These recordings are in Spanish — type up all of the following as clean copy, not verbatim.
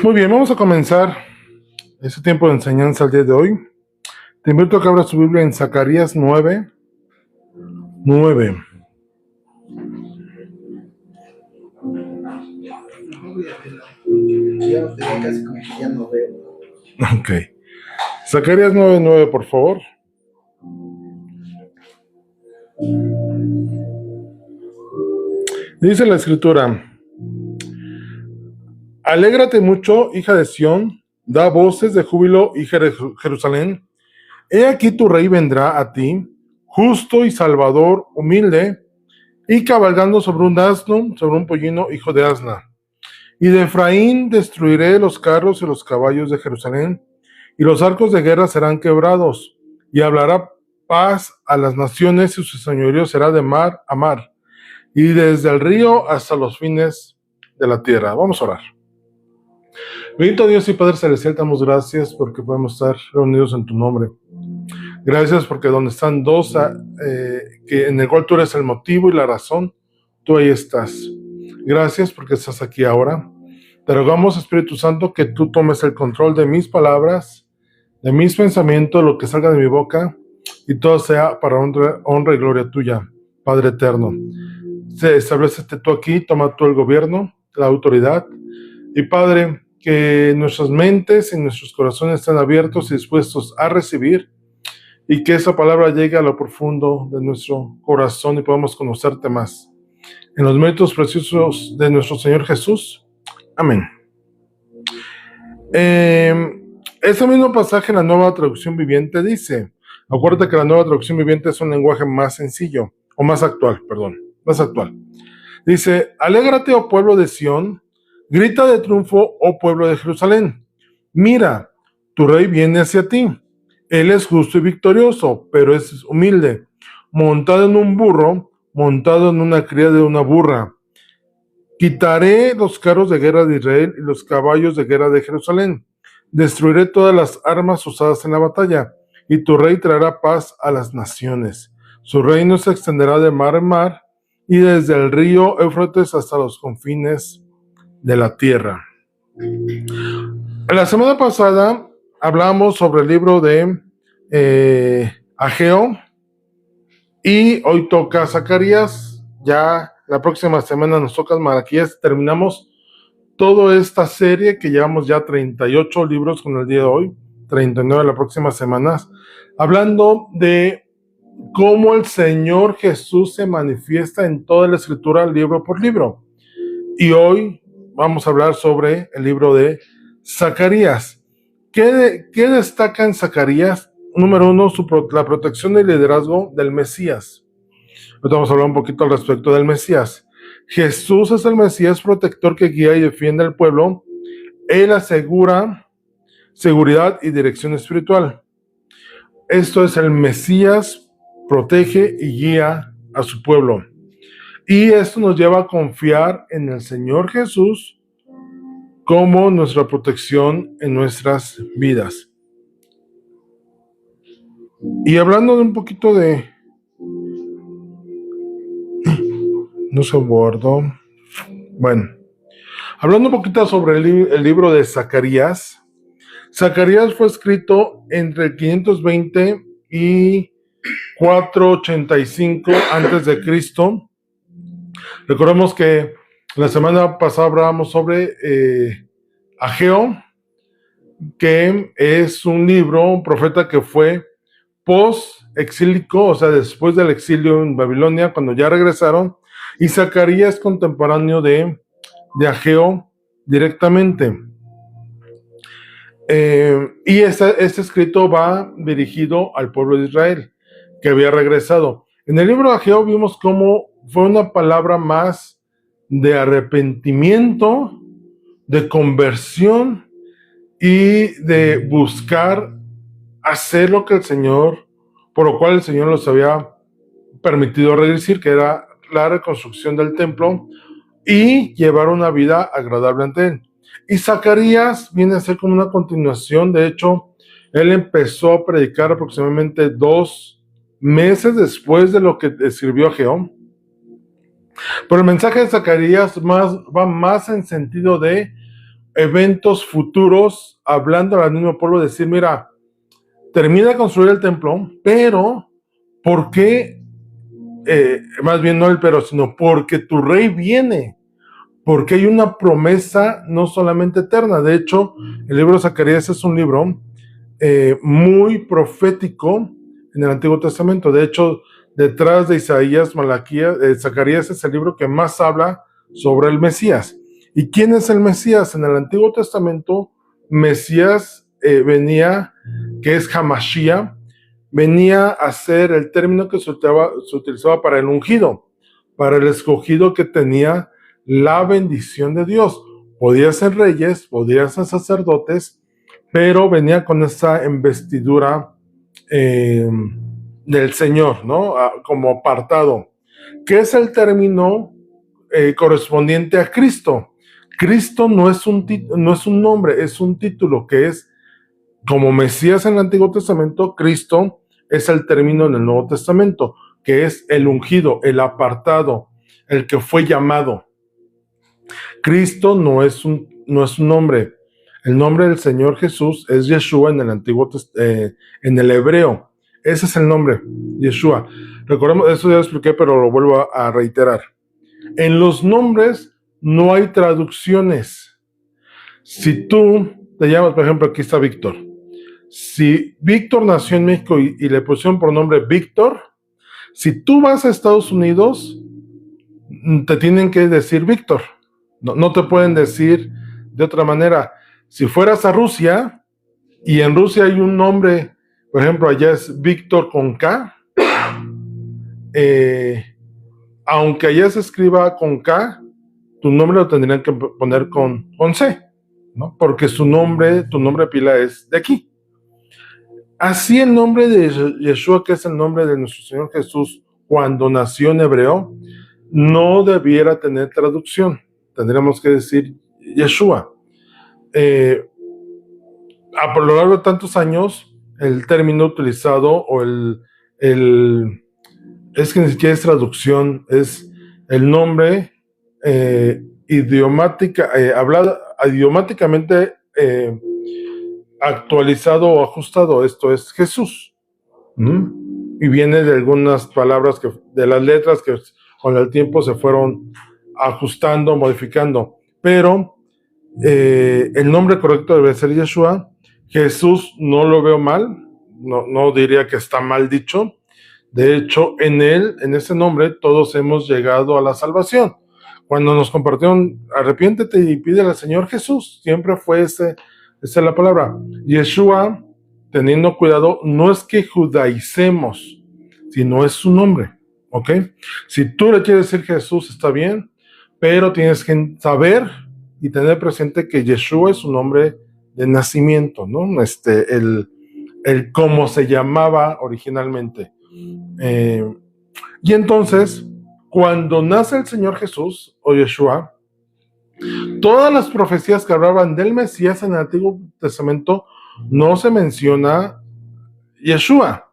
Muy bien, vamos a comenzar este tiempo de enseñanza el día de hoy. Te invito a que abras tu Biblia en Zacarías 9:9. Ya casi como que ya no veo. Ok. Zacarías 9:9, por favor. Dice la escritura: Alégrate mucho, hija de Sión, da voces de júbilo, hija de Jerusalén. He aquí tu rey vendrá a ti, justo y salvador, humilde, y cabalgando sobre un asno, sobre un pollino, hijo de asna. Y de Efraín destruiré los carros y los caballos de Jerusalén, y los arcos de guerra serán quebrados, y hablará paz a las naciones, y su señorío será de mar a mar, y desde el río hasta los fines de la tierra. Vamos a orar. Bendito Dios y Padre Celestial, damos gracias porque podemos estar reunidos en tu nombre. Gracias porque donde están dos, que en el cual tú eres el motivo y la razón, tú ahí estás. Gracias porque estás aquí ahora. Te rogamos, Espíritu Santo, que tú tomes el control de mis palabras, de mis pensamientos, lo que salga de mi boca, y todo sea para honra y gloria tuya, Padre eterno. Establecete tú aquí, toma tú el gobierno, la autoridad, y Padre, que nuestras mentes y nuestros corazones estén abiertos y dispuestos a recibir, y que esa palabra llegue a lo profundo de nuestro corazón y podamos conocerte más. En los méritos preciosos de nuestro Señor Jesús. Amén. Ese mismo pasaje en la Nueva Traducción Viviente dice, acuérdate que la Nueva Traducción Viviente es un lenguaje más sencillo, o más actual, más actual. Dice, alégrate, oh pueblo de Sión, grita de triunfo, oh pueblo de Jerusalén. Mira, tu rey viene hacia ti. Él es justo y victorioso, pero es humilde, montado en un burro, montado en una cría de una burra. Quitaré los carros de guerra de Israel y los caballos de guerra de Jerusalén. Destruiré todas las armas usadas en la batalla, y tu rey traerá paz a las naciones. Su reino se extenderá de mar en mar, y desde el río Éufrates hasta los confines de la tierra. La semana pasada hablamos sobre el libro de Ageo, y hoy toca Zacarías. Ya la próxima semana nos toca Malaquías. Terminamos toda esta serie que llevamos ya 38 libros con el día de hoy, 39 la próxima semana, hablando de cómo el Señor Jesús se manifiesta en toda la escritura, libro por libro. Y hoy vamos a hablar sobre el libro de Zacarías. ¿Qué destaca en Zacarías? Número uno, la protección y liderazgo del Mesías. Ahorita vamos a hablar un poquito al respecto del Mesías. Jesús es el Mesías protector que guía y defiende al pueblo. Él asegura seguridad y dirección espiritual. Esto es, el Mesías protege y guía a su pueblo. Y esto nos lleva a confiar en el Señor Jesús como nuestra protección en nuestras vidas. Y hablando de un poquito de... No se guardó. Bueno, hablando un poquito sobre el libro de Zacarías. Zacarías fue escrito entre el 520 y 485 antes de Cristo. Recordemos que la semana pasada hablábamos sobre Ageo, que es un libro, un profeta que fue post-exílico, o sea, después del exilio en Babilonia, cuando ya regresaron, y Zacarías es contemporáneo de Ageo directamente. Y este escrito va dirigido al pueblo de Israel, que había regresado. En el libro de Ageo vimos cómo fue una palabra más de arrepentimiento, de conversión y de buscar hacer lo que el Señor, por lo cual el Señor los había permitido regresar, que era la reconstrucción del templo y llevar una vida agradable ante Él. Y Zacarías viene a ser como una continuación. De hecho, él empezó a predicar aproximadamente 2 meses después de lo que escribió Ageo. Pero el mensaje de Zacarías va más en sentido de eventos futuros, hablando al mismo pueblo, decir, mira, termina de construir el templo, pero ¿por qué? Más bien no el pero, sino porque tu rey viene, porque hay una promesa no solamente eterna. De hecho, el libro de Zacarías es un libro muy profético en el Antiguo Testamento. De hecho, detrás de Isaías, Malaquías, Zacarías es el libro que más habla sobre el Mesías. ¿Y quién es el Mesías? En el Antiguo Testamento, Mesías venía, que es Hamashiach, venía a ser el término que se utilizaba para el ungido, para el escogido que tenía la bendición de Dios. Podía ser reyes, podía ser sacerdotes, pero venía con esa investidura del Señor, ¿no? Como apartado, que es el término correspondiente a Cristo. Cristo no es un nombre, es un título que es como Mesías en el Antiguo Testamento. Cristo es el término en el Nuevo Testamento, que es el ungido, el apartado, el que fue llamado. Cristo no es un nombre. El nombre del Señor Jesús es Yeshua en el Antiguo en el hebreo. Ese es el nombre, Yeshua. Recordemos, eso ya lo expliqué, pero lo vuelvo a reiterar. En los nombres no hay traducciones. Si tú te llamas, por ejemplo, aquí está Víctor. Si Víctor nació en México y le pusieron por nombre Víctor, si tú vas a Estados Unidos, te tienen que decir Víctor. No te pueden decir de otra manera. Si fueras a Rusia, y en Rusia hay un nombre, por ejemplo, allá es Víctor con K, aunque allá se escriba con K, tu nombre lo tendrían que poner con C, ¿no? Porque tu nombre de pila es de aquí. Así el nombre de Yeshua, que es el nombre de nuestro Señor Jesús, cuando nació en hebreo, no debiera tener traducción. Tendríamos que decir Yeshua. A lo largo de tantos años, el término utilizado o es que ni siquiera es traducción, es el nombre idiomáticamente actualizado o ajustado. Esto es Jesús. Y viene de algunas palabras, de las letras que con el tiempo se fueron ajustando, modificando. Pero el nombre correcto debe ser Yeshua. Jesús no lo veo mal, no diría que está mal dicho. De hecho, en ese nombre, todos hemos llegado a la salvación. Cuando nos compartieron, arrepiéntete y pídele al Señor Jesús, siempre fue esa es la palabra. Yeshua, teniendo cuidado, no es que judaicemos, sino es su nombre, ¿ok? Si tú le quieres decir Jesús, está bien, pero tienes que saber y tener presente que Yeshua es su nombre de nacimiento, ¿no? El cómo se llamaba originalmente. Y entonces, cuando nace el Señor Jesús o Yeshua, todas las profecías que hablaban del Mesías en el Antiguo Testamento no se menciona Yeshua,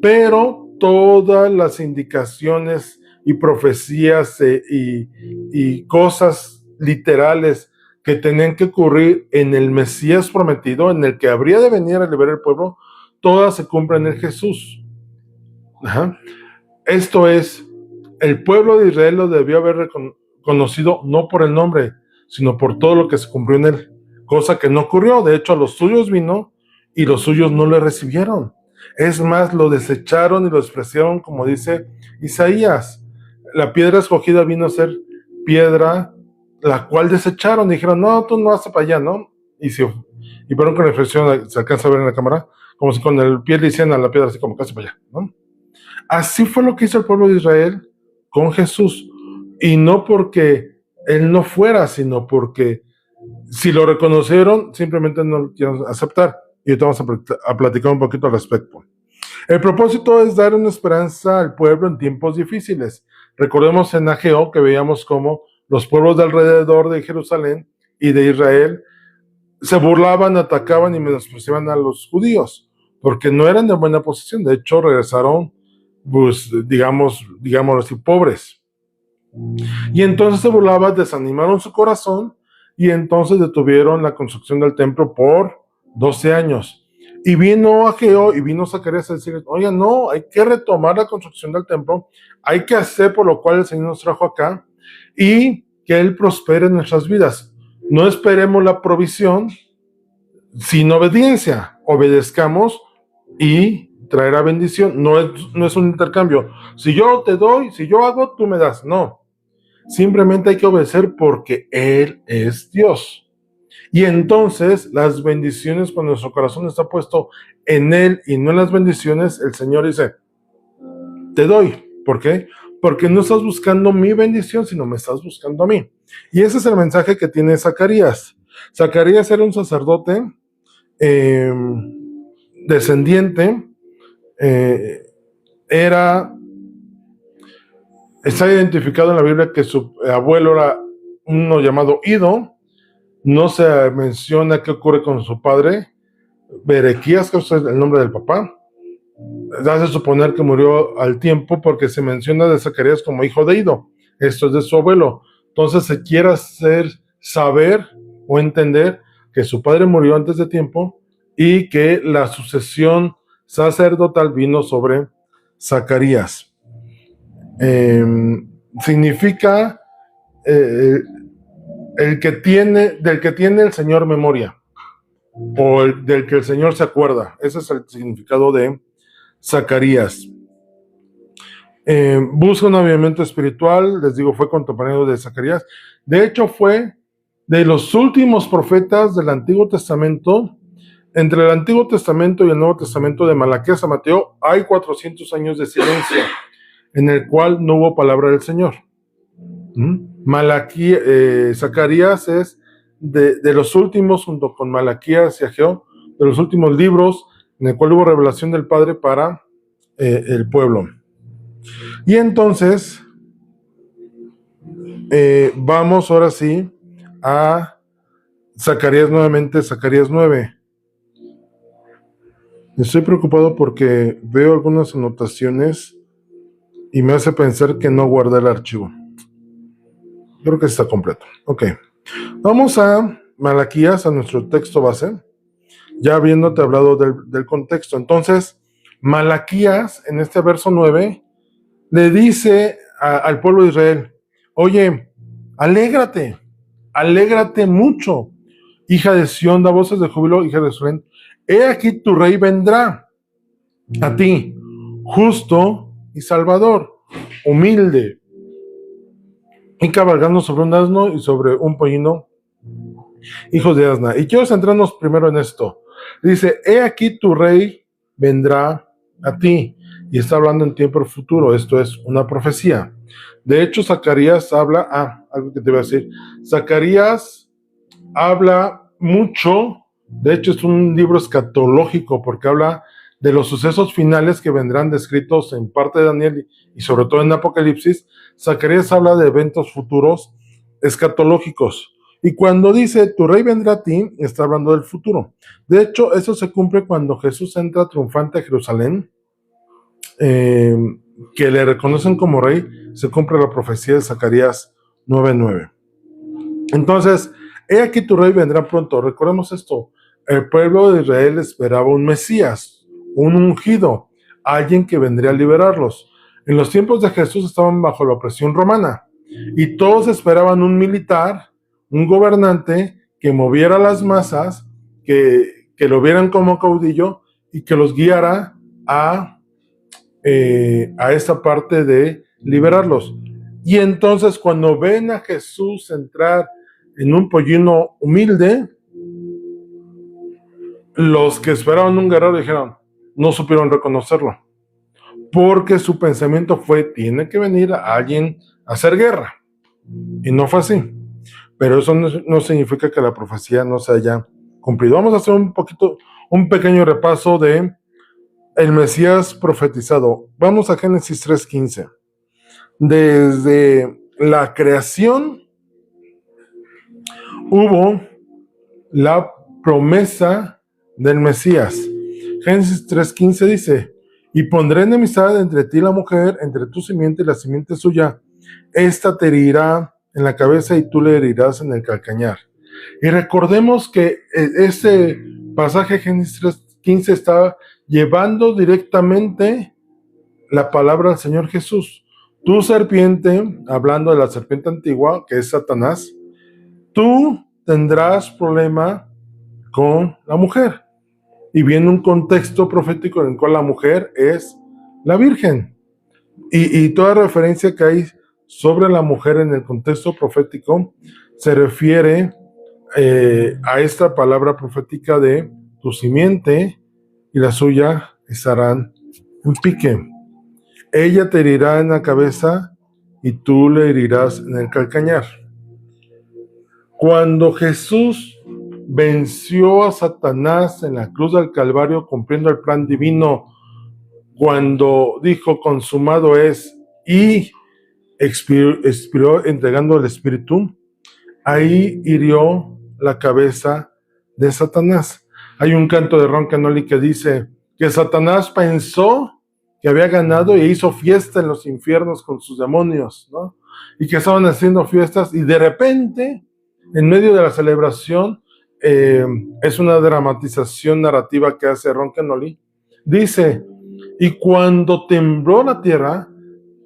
pero todas las indicaciones y profecías y cosas literales que tenían que ocurrir en el Mesías prometido, en el que habría de venir a liberar el pueblo, todas se cumplen en Jesús. Ajá. Esto es, el pueblo de Israel lo debió haber conocido no por el nombre, sino por todo lo que se cumplió en él, cosa que no ocurrió. De hecho, a los suyos vino y los suyos no le recibieron. Es más, lo desecharon y lo despreciaron, como dice Isaías. La piedra escogida vino a ser piedra, la cual desecharon. Dijeron, no, tú no vas para allá, ¿no? Y perdón con la expresión, se alcanza a ver en la cámara, como si con el pie le hicieran a la piedra así como casi para allá, ¿no? Así fue lo que hizo el pueblo de Israel con Jesús. Y no porque él no fuera, sino porque si lo reconocieron, simplemente no lo quieren aceptar. Y ahorita vamos a platicar un poquito al respecto. El propósito es dar una esperanza al pueblo en tiempos difíciles. Recordemos en Ageo que veíamos cómo los pueblos de alrededor de Jerusalén y de Israel se burlaban, atacaban y menospreciaban a los judíos, porque no eran de buena posición. De hecho, regresaron, pues, digámoslo así, pobres. Y entonces se burlaban, desanimaron su corazón y entonces detuvieron la construcción del templo por 12 años. Y vino Ageo y vino Zacarías a decir, oiga, no, hay que retomar la construcción del templo, hay que hacer por lo cual el Señor nos trajo acá, y que Él prospere en nuestras vidas. No esperemos la provisión, sin obediencia. Obedezcamos y traerá bendición. No es un intercambio. Si yo te doy, si yo hago, tú me das. No. Simplemente hay que obedecer porque Él es Dios. Y entonces las bendiciones, cuando nuestro corazón está puesto en Él y no en las bendiciones, el Señor dice, te doy. ¿Por qué? Porque no estás buscando mi bendición, sino me estás buscando a mí. Y ese es el mensaje que tiene Zacarías. Zacarías era un sacerdote descendiente, está identificado en la Biblia que su abuelo era uno llamado Ido. No se menciona qué ocurre con su padre, Berequías, que es el nombre del papá. Hace suponer que murió al tiempo porque se menciona de Zacarías como hijo de Ido. Esto es de su abuelo. Entonces se quiere hacer saber o entender que su padre murió antes de tiempo y que la sucesión sacerdotal vino sobre Zacarías. Significa del que tiene el Señor memoria, o del que el Señor se acuerda. Ese es el significado de Zacarías. Busca un avivamiento espiritual, les digo, fue contemporáneo de Zacarías. De hecho, fue de los últimos profetas del Antiguo Testamento. Entre el Antiguo Testamento y el Nuevo Testamento, de Malaquías a Mateo, hay 400 años de silencio, en el cual no hubo palabra del Señor. Zacarías es de los últimos, junto con Malaquías y Ageo, de los últimos libros en el cual hubo revelación del Padre para el pueblo. Y entonces, vamos ahora sí a Zacarías nuevamente, Zacarías 9. Estoy preocupado porque veo algunas anotaciones y me hace pensar que no guardé el archivo. Creo que está completo. Ok. Vamos a Malaquías, a nuestro texto base, ya habiéndote hablado del contexto. Entonces, Malaquías, en este verso 9, le dice al pueblo de Israel, oye, alégrate mucho, hija de Sión, da voces de júbilo, hija de Jerusalén. He aquí tu rey vendrá a ti, justo y salvador, humilde, y cabalgando sobre un asno y sobre un pollino, hijos de asna. Y quiero centrarnos primero en esto. Dice, he aquí tu rey vendrá a ti. Y está hablando en tiempo futuro. Esto es una profecía. De hecho, Zacarías habla, algo que te voy a decir. Zacarías habla mucho. De hecho, es un libro escatológico porque habla de los sucesos finales que vendrán descritos en parte de Daniel y sobre todo en Apocalipsis. Zacarías habla de eventos futuros escatológicos. Y cuando dice, tu rey vendrá a ti, está hablando del futuro. De hecho, eso se cumple cuando Jesús entra triunfante a Jerusalén, que le reconocen como rey, se cumple la profecía de Zacarías 9:9. Entonces, he aquí tu rey vendrá pronto. Recordemos esto, el pueblo de Israel esperaba un Mesías, un ungido, alguien que vendría a liberarlos. En los tiempos de Jesús estaban bajo la opresión romana y todos esperaban un militar, un gobernante que moviera las masas, que lo vieran como caudillo y que los guiara a esta parte de liberarlos. Y entonces cuando ven a Jesús entrar en un pollino humilde, los que esperaban un guerrero dijeron, no supieron reconocerlo, porque su pensamiento fue, tiene que venir a alguien a hacer guerra, y no fue así. Pero eso no significa que la profecía no se haya cumplido. Vamos a hacer un pequeño repaso de el Mesías profetizado. Vamos a Génesis 3:15. Desde la creación hubo la promesa del Mesías. Génesis 3:15 dice, y pondré enemistad entre ti y la mujer, entre tu simiente y la simiente suya. Esta te herirá en la cabeza y tú le herirás en el calcañar. Y recordemos que ese pasaje de Génesis 3:15 está llevando directamente la palabra del Señor Jesús. Tu serpiente, hablando de la serpiente antigua, que es Satanás, tú tendrás problema con la mujer. Y viene un contexto profético en el cual la mujer es la Virgen. Y toda referencia que hay sobre la mujer en el contexto profético se refiere a esta palabra profética de tu simiente y la suya estarán en pique. Ella te herirá en la cabeza y tú le herirás en el calcañar. Cuando Jesús venció a Satanás en la cruz del Calvario cumpliendo el plan divino, cuando dijo consumado es y expiró entregando el Espíritu, ahí hirió la cabeza de Satanás. Hay un canto de Ron Kenoly que dice que Satanás pensó que había ganado y hizo fiesta en los infiernos con sus demonios, ¿no? Y que estaban haciendo fiestas y de repente, en medio de la celebración, es una dramatización narrativa que hace Ron Kenoly, dice, y cuando tembló la tierra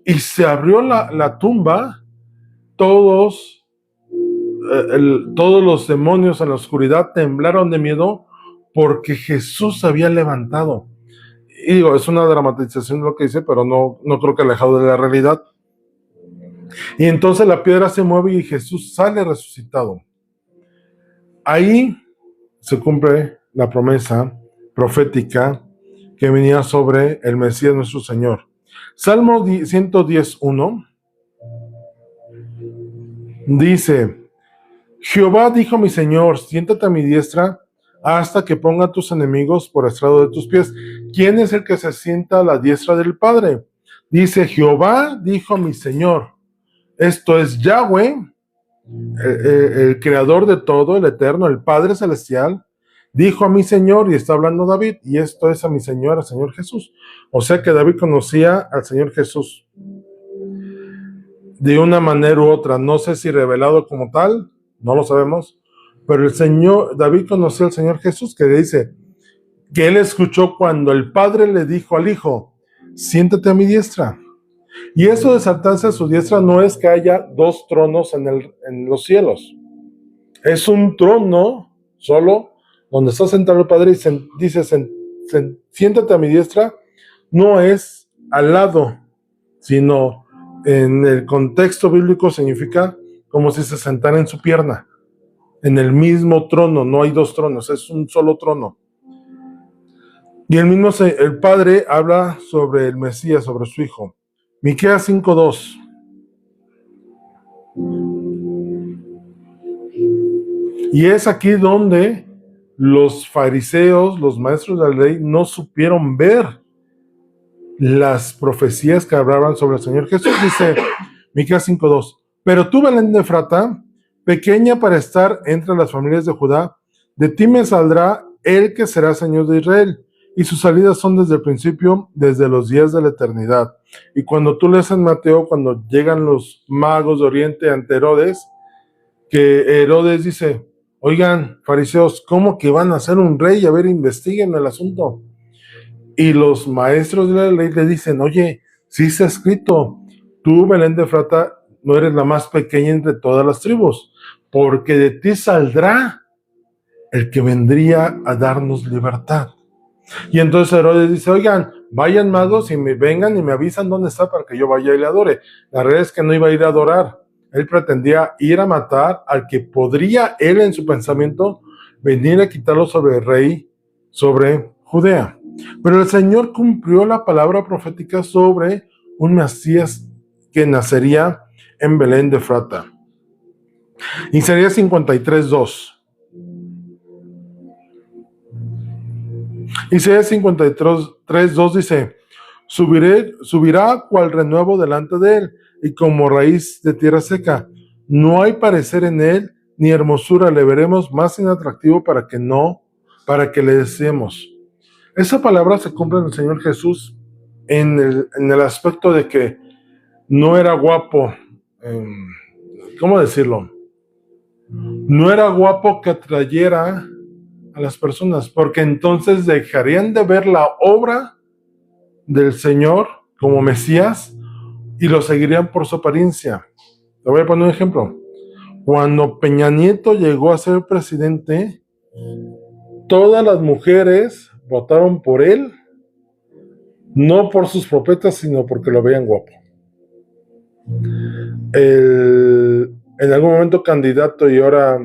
y se abrió la tumba, todos los demonios en la oscuridad temblaron de miedo porque Jesús se había levantado. Y digo, es una dramatización lo que dice, pero no creo que alejado de la realidad. Y entonces la piedra se mueve y Jesús sale resucitado. Ahí se cumple la promesa profética que venía sobre el Mesías nuestro Señor. Salmo 110:1 dice, Jehová dijo a mi Señor, siéntate a mi diestra hasta que ponga a tus enemigos por estrado de tus pies. ¿Quién es el que se sienta a la diestra del Padre? Dice, Jehová dijo a mi Señor. Esto es Yahweh, el creador de todo, el eterno, el Padre celestial, dijo a mi Señor, y está hablando David, y esto es a mi Señor, al Señor Jesús. O sea que David conocía al Señor Jesús de una manera u otra, no sé si revelado como tal, no lo sabemos, pero David conoció al Señor Jesús, que dice que él escuchó cuando el Padre le dijo al Hijo, siéntate a mi diestra. Y eso de sentarse a su diestra no es que haya dos tronos en los cielos. Es un trono solo donde está sentado el Padre y dice, siéntate a mi diestra, no es al lado, sino en el contexto bíblico significa como si se sentara en su pierna, en el mismo trono, no hay dos tronos, es un solo trono. Y el Padre habla sobre el Mesías, sobre su Hijo. Miqueas 5:2. Y es aquí donde los fariseos, los maestros de la ley, no supieron ver las profecías que hablaban sobre el Señor Jesús. Dice Miqueas 5:2. Pero tú, Belén de Efrata, pequeña para estar entre las familias de Judá, de ti me saldrá el que será Señor de Israel, y sus salidas son desde el principio, desde los días de la eternidad. Y cuando tú lees en Mateo, cuando llegan los magos de Oriente ante Herodes, que Herodes dice, oigan, fariseos, ¿cómo que van a hacer un rey? A ver, investiguen el asunto. Y los maestros de la ley le dicen, oye, sí está escrito, tú, Belén de Efrata, no eres la más pequeña entre todas las tribus, porque de ti saldrá el que vendría a darnos libertad. Y entonces Herodes dice, oigan, vayan magos y vengan y me avisan dónde está para que yo vaya y le adore. La realidad es que no iba a ir a adorar. Él pretendía ir a matar al que podría él en su pensamiento venir a quitarlo sobre el rey, sobre Judea. Pero el Señor cumplió la palabra profética sobre un Mesías que nacería en Belén de Efrata. Isaías 53:2. Isaías 53:2 dice, subirá cual renuevo delante de él, y como raíz de tierra seca. No hay parecer en él, ni hermosura, le veremos más inatractivo para que le deseemos. Esa palabra se cumple en el Señor Jesús en el aspecto de que no era guapo, ¿cómo decirlo? no era guapo que atrayera a las personas, porque entonces dejarían de ver la obra del Señor como Mesías y lo seguirían por su apariencia. Te voy a poner un ejemplo. Cuando Peña Nieto llegó a ser presidente, todas las mujeres votaron por él, no por sus propuestas, sino porque lo veían guapo. En algún momento candidato y ahora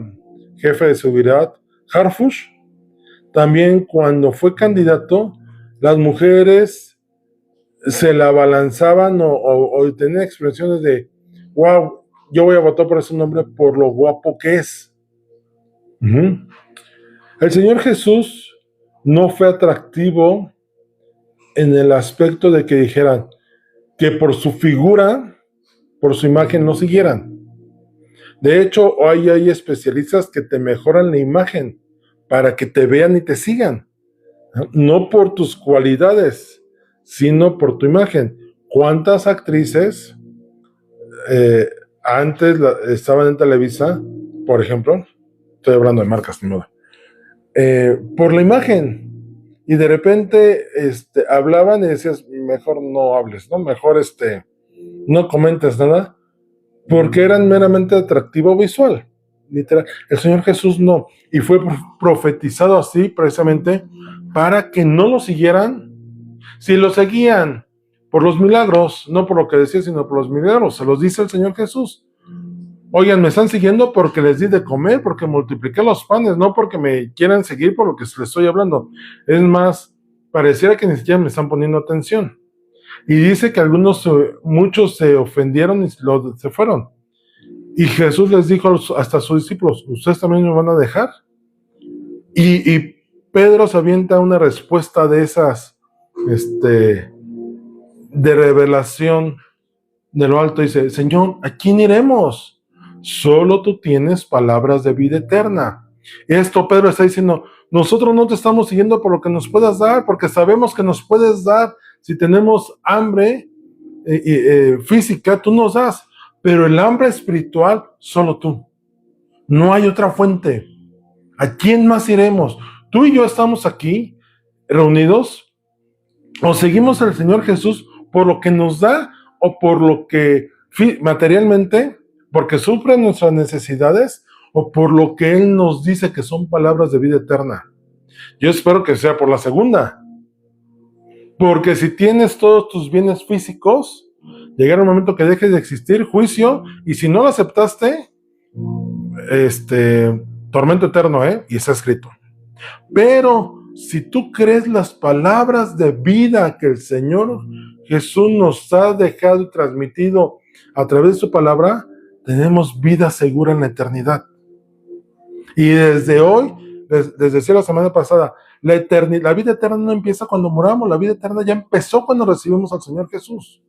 jefe de seguridad, Harfush, también cuando fue candidato, las mujeres se la abalanzaban o tenían expresiones de, wow, yo voy a votar por ese hombre por lo guapo que es. El Señor Jesús no fue atractivo en el aspecto de que dijeran que por su figura, por su imagen, no siguieran. De hecho, hoy hay especialistas que te mejoran la imagen para que te vean y te sigan. No por tus cualidades, sino por tu imagen. ¿Cuántas actrices antes estaban en Televisa, por ejemplo? Estoy hablando de marcas, ni modo. Por la imagen. Y de repente hablaban y decías, mejor no hables, ¿no? Mejor no comentes nada, porque eran meramente atractivo visual, literal. El Señor Jesús no, y fue profetizado así precisamente para que no lo siguieran. Si lo seguían por los milagros, no por lo que decía, sino por los milagros, se los dice el Señor Jesús. Oigan, me están siguiendo porque les di de comer, porque multipliqué los panes, no porque me quieran seguir por lo que les estoy hablando. Es más, pareciera que ni siquiera me están poniendo atención. Y dice que muchos se ofendieron y se fueron. Y Jesús les dijo hasta a sus discípulos, ¿ustedes también me van a dejar? Y Pedro se avienta una respuesta de esas, de revelación de lo alto. Dice, Señor, ¿a quién iremos? Solo tú tienes palabras de vida eterna. Esto Pedro está diciendo, nosotros no te estamos siguiendo por lo que nos puedas dar, porque sabemos que nos puedes dar. Si tenemos hambre física, tú nos das, pero el hambre espiritual, solo tú. No hay otra fuente. ¿A quién más iremos? Tú y yo estamos aquí reunidos, o seguimos al Señor Jesús por lo que nos da o por lo que materialmente, porque suple nuestras necesidades, o por lo que Él nos dice que son palabras de vida eterna. Yo espero que sea por la segunda. Porque si tienes todos tus bienes físicos, llegará un momento que dejes de existir, juicio, y si no lo aceptaste, tormento eterno, y está escrito. Pero si tú crees las palabras de vida que el Señor Jesús nos ha dejado y transmitido a través de su palabra, tenemos vida segura en la eternidad. Y desde hoy, desde la semana pasada, la vida eterna no empieza cuando moramos, la vida eterna ya empezó cuando recibimos al Señor Jesús.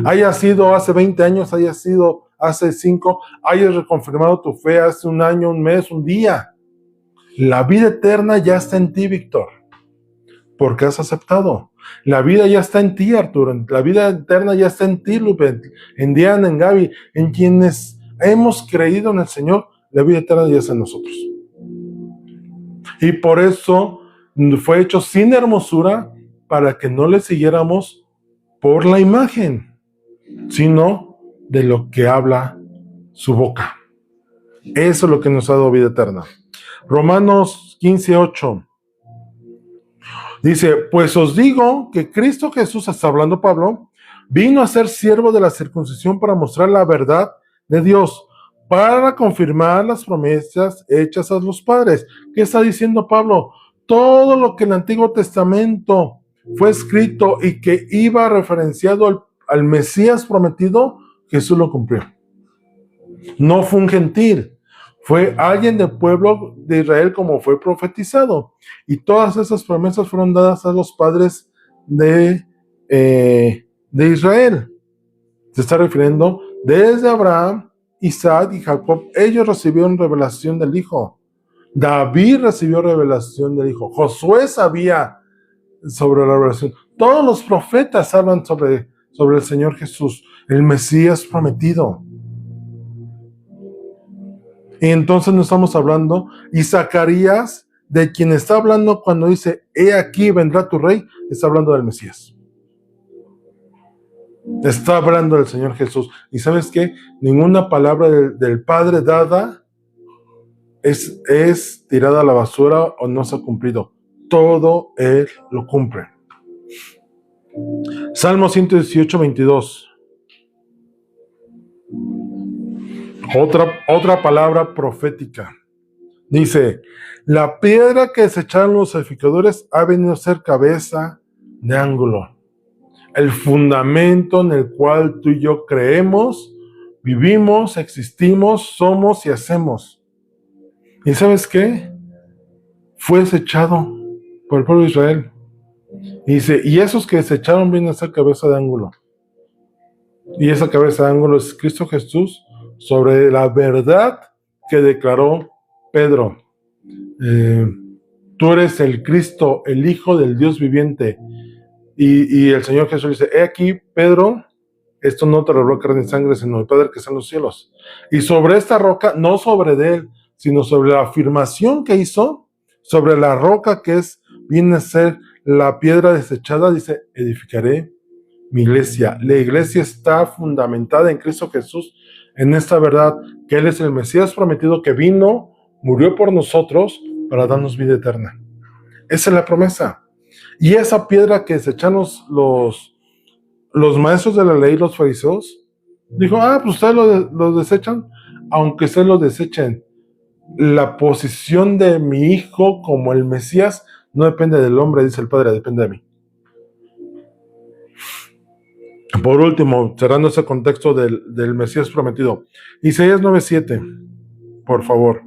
Haya sido hace 20 años, haya sido hace 5, hayas reconfirmado tu fe hace un año, un mes, un día. La vida eterna ya está en ti, Víctor, porque has aceptado. La vida ya está en ti, Arturo. La vida eterna ya está en ti, Lupe, en Diana, en Gaby, en quienes hemos creído en el Señor. La vida eterna ya está en nosotros. Y por eso fue hecho sin hermosura, para que no le siguiéramos por la imagen, sino de lo que habla su boca. Eso es lo que nos ha dado vida eterna. Romanos 15:8 dice, pues os digo que Cristo Jesús, está hablando Pablo, vino a ser siervo de la circuncisión para mostrar la verdad de Dios, para confirmar las promesas hechas a los padres. ¿Qué está diciendo Pablo? Todo lo que en el Antiguo Testamento fue escrito y que iba referenciado al Mesías prometido, Jesús lo cumplió. No fue un gentil, fue alguien del pueblo de Israel, como fue profetizado. Y todas esas promesas fueron dadas a los padres de Israel. Se está refiriendo desde Abraham, Isaac y Jacob. Ellos recibieron revelación del Hijo. David recibió revelación del Hijo. Josué sabía sobre la revelación. Todos los profetas hablan sobre el Señor Jesús, el Mesías prometido. Y entonces no estamos hablando, y Zacarías, de quien está hablando cuando dice, he aquí vendrá tu rey, está hablando del Mesías. Está hablando del Señor Jesús. Y ¿sabes qué? Ninguna palabra del Padre dada es tirada a la basura o no se ha cumplido. Todo Él lo cumple. Salmo 118, 22. Otra palabra profética. Dice, la piedra que desecharon los edificadores ha venido a ser cabeza de ángulo. El fundamento en el cual tú y yo creemos, vivimos, existimos, somos y hacemos. ¿Y sabes qué? Fue desechado por el pueblo de Israel. Y dice, y esos que desecharon vienen a ser cabeza de ángulo. Y esa cabeza de ángulo es Cristo Jesús sobre la verdad que declaró Pedro. Tú eres el Cristo, el Hijo del Dios viviente. Y el Señor Jesús dice, he aquí, Pedro, esto no te lo reveló carne y sangre, sino el Padre que está en los cielos. Y sobre esta roca, no sobre de él, sino sobre la afirmación que hizo, sobre la roca que viene a ser la piedra desechada, dice, edificaré mi iglesia. La iglesia está fundamentada en Cristo Jesús, en esta verdad, que Él es el Mesías prometido que vino, murió por nosotros para darnos vida eterna. Esa es la promesa. Y esa piedra que desecharon los maestros de la ley, los fariseos, dijo, pues ustedes lo desechan, aunque ustedes lo desechen. La posición de mi hijo como el Mesías no depende del hombre, dice el Padre, depende de mí. Por último, cerrando ese contexto del Mesías prometido, Isaías 9:7, por favor.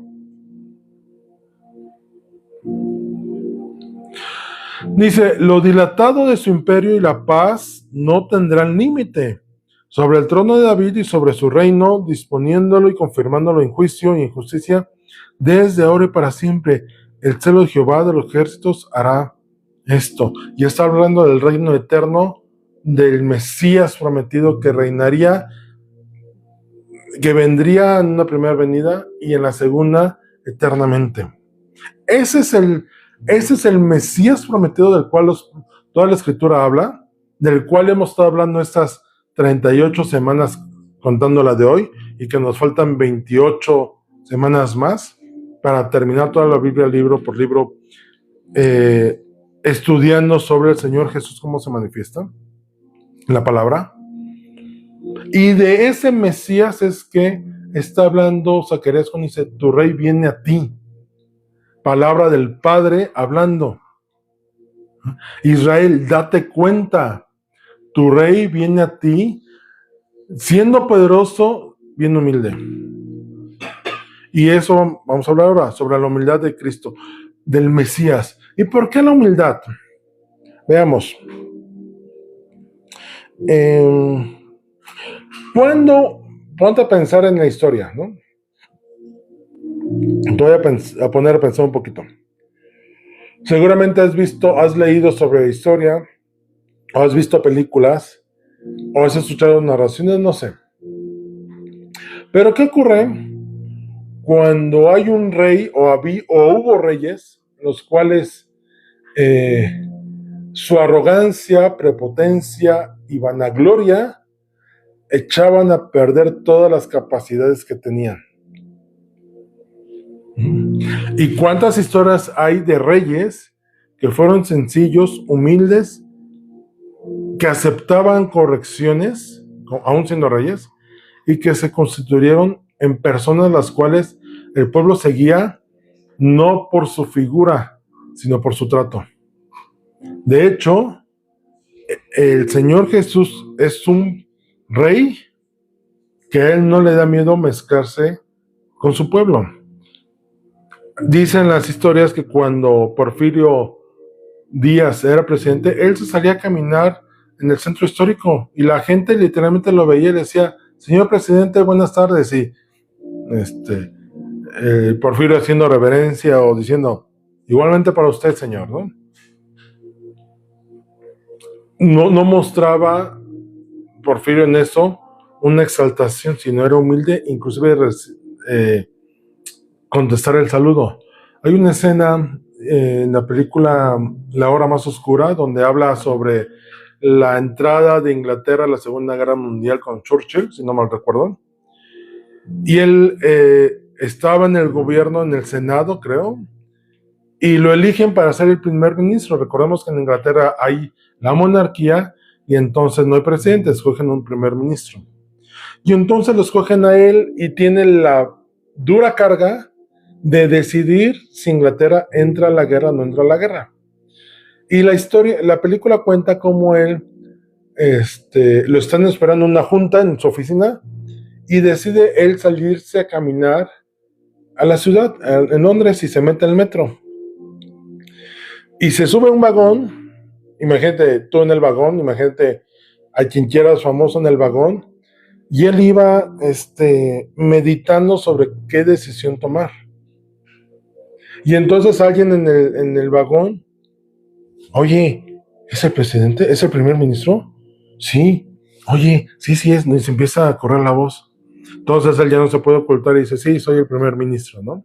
Dice, lo dilatado de su imperio y la paz no tendrán límite sobre el trono de David y sobre su reino, disponiéndolo y confirmándolo en juicio y en justicia desde ahora y para siempre. El celo de Jehová de los ejércitos hará esto. Y está hablando del reino eterno, del Mesías prometido que reinaría, que vendría en una primera venida y en la segunda eternamente. Ese es el Mesías prometido del cual toda la Escritura habla, del cual hemos estado hablando estas 38 semanas contando la de hoy, y que nos faltan 28 semanas más para terminar toda la Biblia libro por libro, estudiando sobre el Señor Jesús, cómo se manifiesta en la palabra. Y de ese Mesías es que está hablando Zacarías cuando dice, tu rey viene a ti. Palabra del Padre hablando. Israel, date cuenta, tu rey viene a ti, siendo poderoso, bien humilde. Y eso vamos a hablar ahora, sobre la humildad de Cristo, del Mesías. ¿Y por qué la humildad? Veamos. Ponte a pensar en la historia, ¿no? Te voy a poner a pensar un poquito. Seguramente has leído sobre la historia, o has visto películas, o has escuchado narraciones, no sé. Pero ¿qué ocurre cuando hay un rey o hubo reyes, los cuales su arrogancia, prepotencia y vanagloria echaban a perder todas las capacidades que tenían? ¿Y cuántas historias hay de reyes que fueron sencillos, humildes, que aceptaban correcciones, aún siendo reyes, y que se constituyeron en personas las cuales el pueblo seguía no por su figura, sino por su trato? De hecho, el Señor Jesús es un rey que a él no le da miedo mezclarse con su pueblo. Dicen las historias que cuando Porfirio Díaz era presidente, él se salía a caminar en el centro histórico y la gente literalmente lo veía y le decía, señor presidente, buenas tardes, y Porfirio haciendo reverencia o diciendo, igualmente para usted, señor, ¿no? No mostraba Porfirio en eso una exaltación, sino era humilde, inclusive contestar el saludo. Hay una escena en la película La Hora Más Oscura donde habla sobre la entrada de Inglaterra a la Segunda Guerra Mundial con Churchill, si no mal recuerdo. Y él estaba en el gobierno, en el Senado, creo, y lo eligen para ser el primer ministro. Recordemos que en Inglaterra hay la monarquía y entonces no hay presidente, escogen un primer ministro. Y entonces lo escogen a él y tiene la dura carga de decidir si Inglaterra entra a la guerra o no entra a la guerra. Y la película cuenta cómo él, lo están esperando en una junta en su oficina y decide él salirse a caminar a la ciudad, en Londres, y se mete al metro. Y se sube a un vagón, imagínate tú en el vagón, imagínate a quien quieras famoso en el vagón, y él iba meditando sobre qué decisión tomar. Y entonces alguien en el vagón, oye, ¿es el presidente? ¿Es el primer ministro? Sí. Oye, sí es. Y se empieza a correr la voz. Entonces él ya no se puede ocultar y dice, sí, soy el primer ministro, ¿no?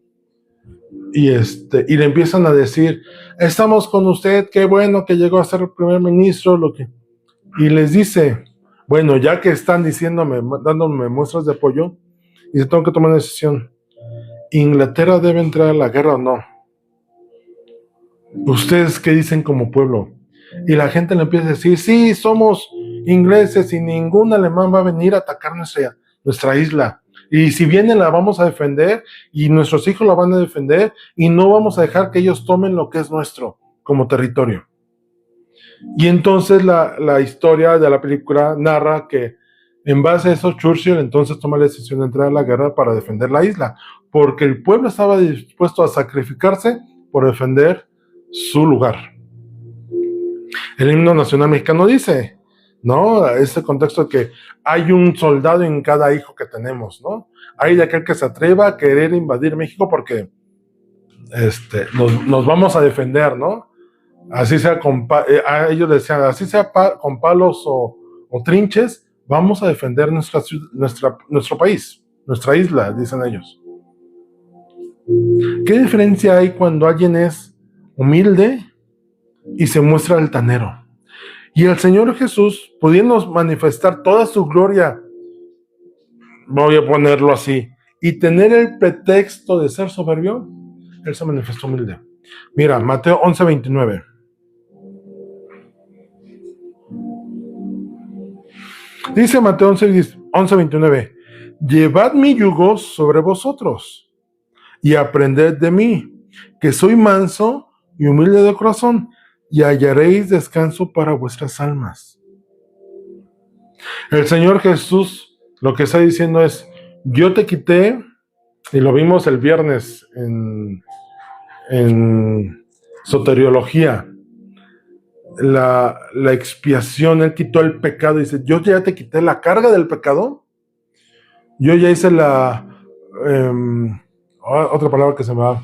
Y le empiezan a decir, estamos con usted, qué bueno que llegó a ser el primer ministro, y les dice, bueno, ya que están dándome muestras de apoyo, y tengo que tomar una decisión. ¿Inglaterra debe entrar a la guerra o no? ¿Ustedes qué dicen como pueblo? Y la gente le empieza a decir, sí, somos ingleses y ningún alemán va a venir a atacar nuestra isla. Y si vienen la vamos a defender y nuestros hijos la van a defender y no vamos a dejar que ellos tomen lo que es nuestro como territorio. Y entonces la historia de la película narra que en base a eso Churchill entonces toma la decisión de entrar a la guerra para defender la isla, porque el pueblo estaba dispuesto a sacrificarse por defender su lugar. El himno nacional mexicano dice, ¿no? Ese contexto de que hay un soldado en cada hijo que tenemos, ¿no? Hay de aquel que se atreva a querer invadir México porque nos vamos a defender, ¿no? Así sea ellos decían, así sea con palos o trinches, vamos a defender nuestro país, nuestra isla, dicen ellos. ¿Qué diferencia hay cuando alguien es humilde y se muestra altanero? Y el Señor Jesús, pudiendo manifestar toda su gloria, voy a ponerlo así, y tener el pretexto de ser soberbio, Él se manifestó humilde. Mira, Mateo 11:29. Dice Mateo 11:29, llevad mi yugo sobre vosotros y aprended de mí, que soy manso y humilde de corazón, y hallaréis descanso para vuestras almas. El Señor Jesús lo que está diciendo es, yo te quité, y lo vimos el viernes en soteriología, la expiación, Él quitó el pecado, dice, yo ya te quité la carga del pecado, yo ya hice otra palabra que se me va,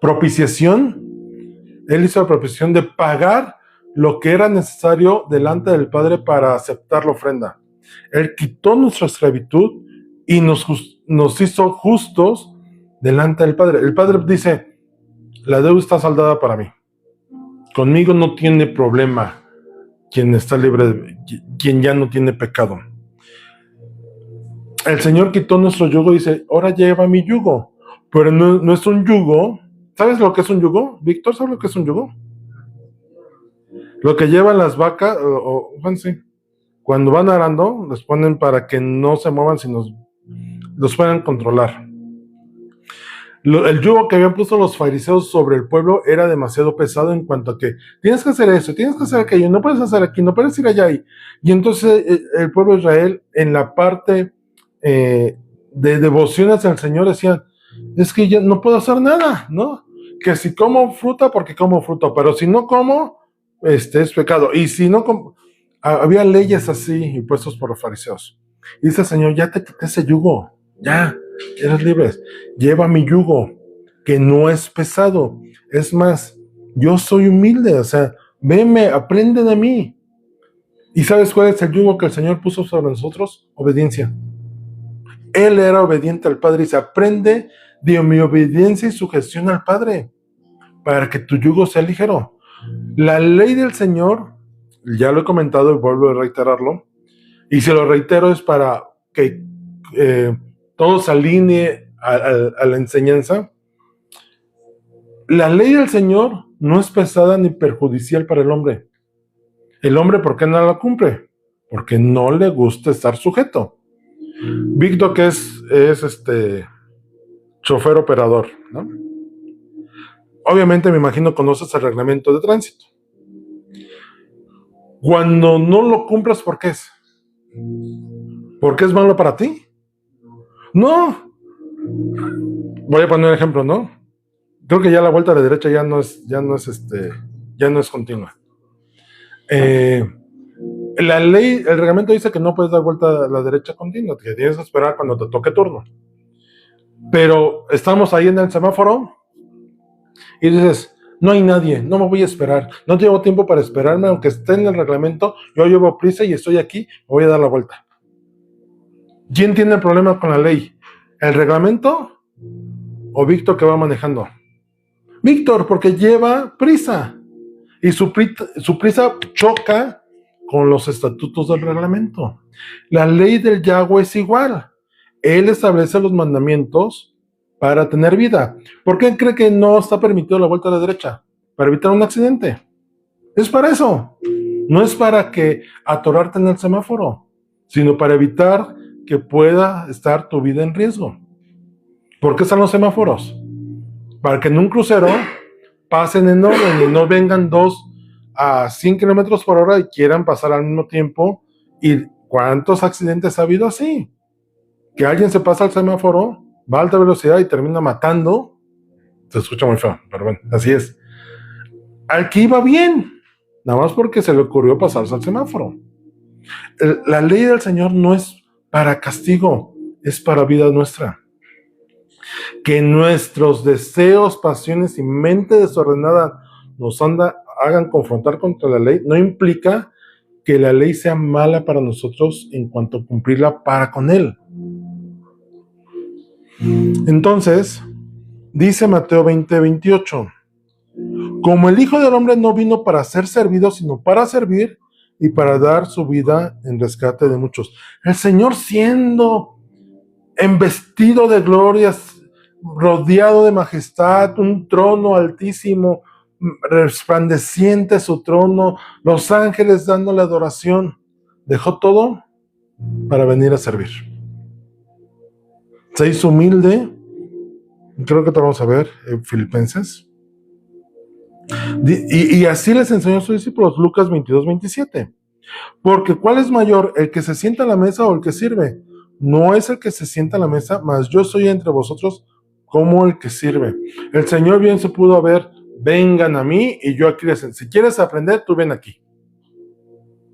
propiciación. Él hizo la propiciación de pagar lo que era necesario delante del Padre para aceptar la ofrenda. Él quitó nuestra esclavitud y nos hizo justos delante del Padre. El Padre dice, la deuda está saldada para mí. Conmigo no tiene problema quien está libre, quien ya no tiene pecado. El Señor quitó nuestro yugo y dice, ahora lleva mi yugo. Pero no es un yugo. ¿Sabes lo que es un yugo? Víctor, ¿sabes lo que es un yugo? Lo que llevan las vacas, bueno, sí, cuando van arando, les ponen para que no se muevan, sino los puedan controlar. El yugo que habían puesto los fariseos sobre el pueblo era demasiado pesado en cuanto a que tienes que hacer eso, tienes que hacer aquello, no puedes hacer aquí, no puedes ir allá. Y entonces el pueblo de Israel, en la parte de devoción hacia el Señor, decían, es que yo no puedo hacer nada, ¿no? Que si como fruta, porque como fruta, pero si no como, es pecado. Y si no como, había leyes así impuestas por los fariseos. Y dice el Señor, ya te quité ese yugo, ya, eres libre. Lleva mi yugo, que no es pesado. Es más, yo soy humilde, o sea, veme, aprende de mí. ¿Y sabes cuál es el yugo que el Señor puso sobre nosotros? Obediencia. Él era obediente al Padre y se aprende de mi obediencia y sujeción al Padre, para que tu yugo sea ligero. La ley del Señor, ya lo he comentado y vuelvo a reiterarlo, y si lo reitero es para que todo se alinee a la enseñanza. La ley del Señor no es pesada ni perjudicial para el hombre. El hombre, ¿por qué no la cumple? Porque no le gusta estar sujeto. Víctor, que es chofer operador, ¿no? Obviamente, me imagino, conoces el reglamento de tránsito. Cuando no lo cumples, ¿por qué es? ¿Por qué es malo para ti? No. Voy a poner un ejemplo, ¿no? Creo que ya la vuelta a la derecha ya no es continua. La ley, el reglamento dice que no puedes dar vuelta a la derecha continua, que tienes que esperar cuando te toque turno. Pero estamos ahí en el semáforo y dices, no hay nadie, no me voy a esperar, no llevo tiempo para esperarme, aunque esté en el reglamento, yo llevo prisa y estoy aquí, me voy a dar la vuelta. ¿Quién tiene el problema con la ley? ¿El reglamento o Víctor, que va manejando? Víctor, porque lleva prisa y su prisa choca con los estatutos del reglamento. La ley del Yahweh es igual. Él establece los mandamientos para tener vida. ¿Por qué cree que no está permitido la vuelta a la derecha? Para evitar un accidente. Es para eso. No es para que atorarte en el semáforo, sino para evitar que pueda estar tu vida en riesgo. ¿Por qué están los semáforos? Para que en un crucero pasen en orden y no vengan 2 a 100 kilómetros por hora y quieran pasar al mismo tiempo. ¿Y cuántos accidentes ha habido así? Que alguien se pasa al semáforo, va a alta velocidad y termina matando. Se escucha muy feo, pero bueno, así es. Al que iba bien, nada más porque se le ocurrió pasarse al semáforo. La ley del Señor no es para castigo, es para vida nuestra. Que nuestros deseos, pasiones y mente desordenada nos hagan confrontar contra la ley, no implica que la ley sea mala para nosotros en cuanto a cumplirla para con Él. Entonces, dice Mateo 20:28, como el Hijo del Hombre no vino para ser servido, sino para servir y para dar su vida en rescate de muchos. El Señor, siendo embestido de glorias, rodeado de majestad, un trono altísimo, resplandeciente su trono, los ángeles dándole adoración, dejó todo para venir a servir. Se hizo humilde, creo que te vamos a ver en Filipenses, y así les enseñó a sus discípulos, Lucas 22:27. Porque ¿cuál es mayor, el que se sienta a la mesa o el que sirve? No es el que se sienta a la mesa, mas yo soy entre vosotros como el que sirve. El Señor bien se pudo haber, vengan a mí y yo aquí les enseño. Si quieres aprender, tú ven aquí.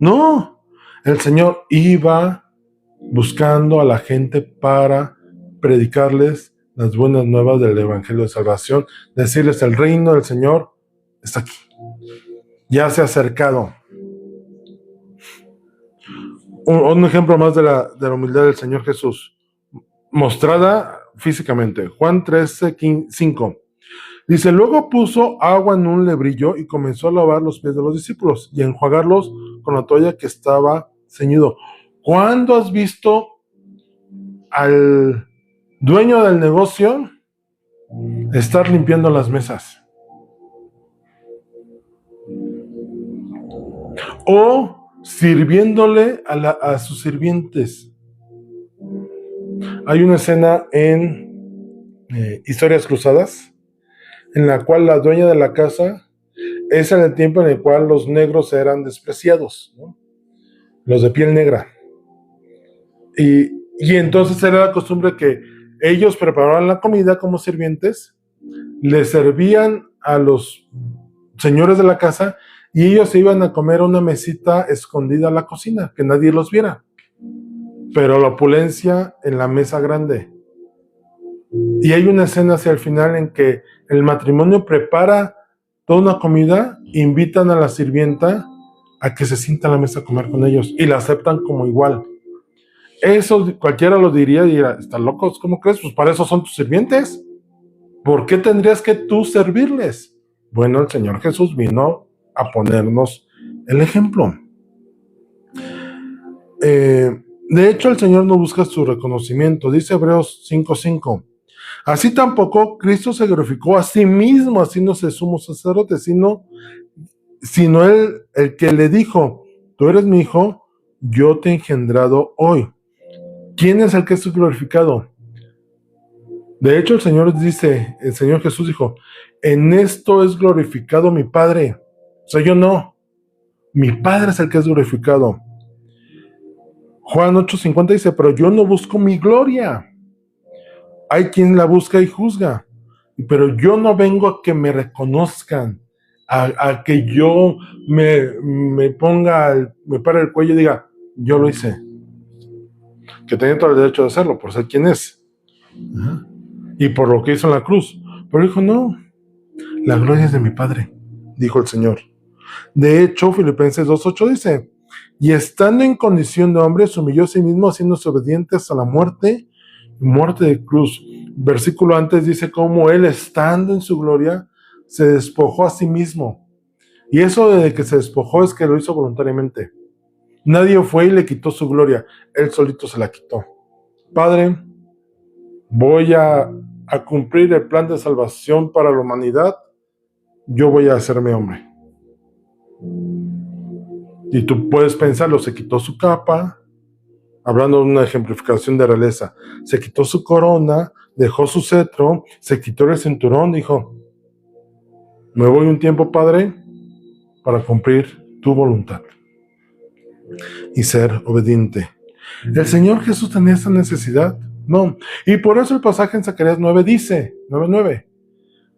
No, el Señor iba buscando a la gente para predicarles las buenas nuevas del Evangelio de Salvación, decirles el reino del Señor está aquí, ya se ha acercado. Un ejemplo más de la humildad del Señor Jesús, mostrada físicamente. Juan 13:5. Dice, luego puso agua en un lebrillo y comenzó a lavar los pies de los discípulos y a enjuagarlos con la toalla que estaba ceñido. ¿Cuándo has visto al dueño del negocio estar limpiando las mesas? O sirviéndole a sus sirvientes. Hay una escena en Historias Cruzadas en la cual la dueña de la casa es en el tiempo en el cual los negros eran despreciados, ¿no? Los de piel negra. Y entonces era la costumbre que ellos preparaban la comida como sirvientes, le servían a los señores de la casa y ellos se iban a comer a una mesita escondida a la cocina, que nadie los viera. Pero la opulencia en la mesa grande. Y hay una escena hacia el final en que el matrimonio prepara toda una comida, invitan a la sirvienta a que se sienta a la mesa a comer con ellos y la aceptan como igual. Eso cualquiera lo diría y dirá, ¿están locos? ¿Cómo crees? Pues para eso son tus sirvientes. ¿Por qué tendrías que tú servirles? Bueno, el Señor Jesús vino a ponernos el ejemplo. De hecho, el Señor no busca su reconocimiento. Dice Hebreos 5:5. Así tampoco Cristo se glorificó a sí mismo, haciéndose sumo sacerdote, sino Él, el que le dijo, tú eres mi hijo, yo te he engendrado hoy. ¿Quién es el que es glorificado? De hecho, el Señor Jesús dijo, en esto es glorificado mi Padre. O sea, yo no. Mi Padre es el que es glorificado. Juan 8:50 dice, pero yo no busco mi gloria. Hay quien la busca y juzga. Pero yo no vengo a que me reconozcan, a que yo me pare el cuello y diga, yo lo hice. Que tenía todo el derecho de hacerlo, por ser quien es. Ajá. Y por lo que hizo en la cruz. Pero dijo, no, la gloria es de mi Padre, dijo el Señor. De hecho, Filipenses 2:8 dice, y estando en condición de hombre, se humilló a sí mismo, haciéndose obediente hasta la muerte de cruz. Versículo antes dice cómo él, estando en su gloria, se despojó a sí mismo. Y eso de que se despojó es que lo hizo voluntariamente. Nadie fue y le quitó su gloria. Él solito se la quitó. Padre, voy a cumplir el plan de salvación para la humanidad. Yo voy a hacerme hombre. Y tú puedes pensarlo, se quitó su capa, hablando de una ejemplificación de realeza, se quitó su corona, dejó su cetro, se quitó el cinturón, dijo, me voy un tiempo, Padre, para cumplir tu voluntad y ser obediente. ¿El Señor Jesús tenía esa necesidad? No. Y por eso el pasaje en Zacarías 9 dice, 9:9,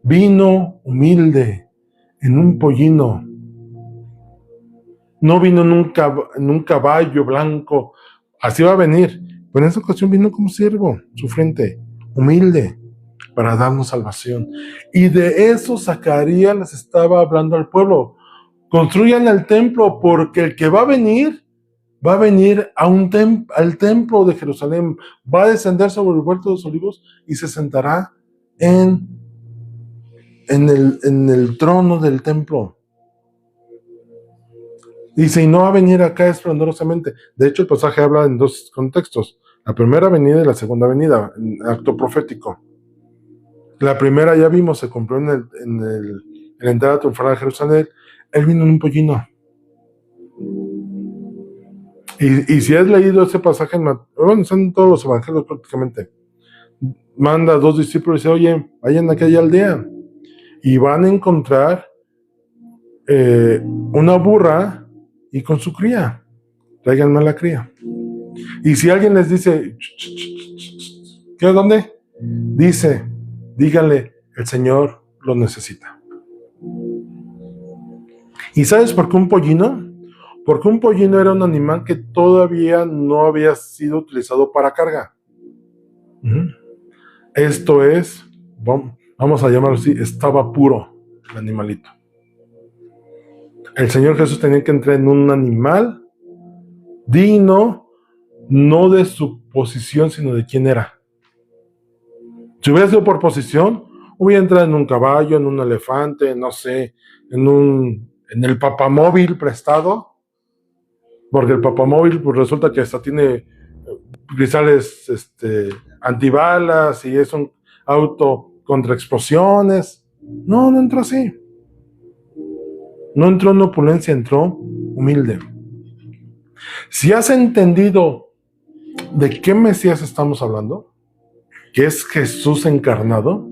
vino humilde en un pollino. No vino en un caballo blanco. Así va a venir. Pero en esa ocasión vino como siervo, sufriente, humilde, para darnos salvación. Y de eso Zacarías les estaba hablando al pueblo. Construyan el templo, porque el que va a venir al templo de Jerusalén, va a descender sobre el huerto de los olivos y se sentará en el trono del templo. Dice, y no va a venir acá esplendorosamente. De hecho, el pasaje habla en dos contextos. La primera venida y la segunda venida, en acto profético. La primera, ya vimos, se cumplió en la entrada triunfal de Jerusalén. Él vino en un pollino. Y si has leído ese pasaje, bueno, están en todos los evangelios prácticamente. Manda a 2 discípulos y dice, oye, vayan a aquella aldea. Y van a encontrar una burra y con su cría, tráiganme a la cría. Y si alguien les dice, ¿qué? ¿Dónde? Dice, díganle, el Señor lo necesita. ¿Y sabes por qué un pollino? Porque un pollino era un animal que todavía no había sido utilizado para carga. Esto es, vamos a llamarlo así, estaba puro el animalito. El Señor Jesús tenía que entrar en un animal digno, no de su posición, sino de quién era. Si hubiera sido por posición, hubiera entrado en un caballo, en un elefante, no sé, en el papamóvil prestado, porque el papamóvil pues resulta que hasta tiene cristales antibalas y es un auto contra explosiones. No entró así. No entró en opulencia, entró humilde. Si has entendido de qué Mesías estamos hablando, que es Jesús encarnado,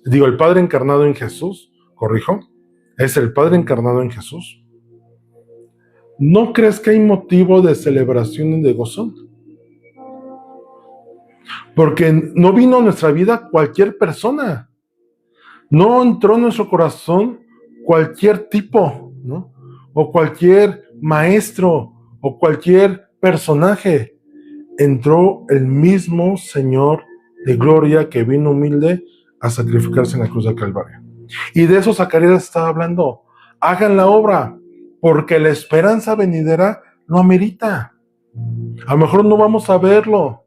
digo, el Padre encarnado en Jesús, corrijo, es el Padre encarnado en Jesús, ¿no crees que hay motivo de celebración y de gozo? Porque no vino a nuestra vida cualquier persona, no entró en nuestro corazón cualquier tipo, ¿no? O cualquier maestro, o cualquier personaje. Entró el mismo Señor de gloria que vino humilde a sacrificarse en la cruz del Calvario. Y de eso Zacarías estaba hablando. Hagan la obra, porque la esperanza venidera lo amerita. A lo mejor no vamos a verlo,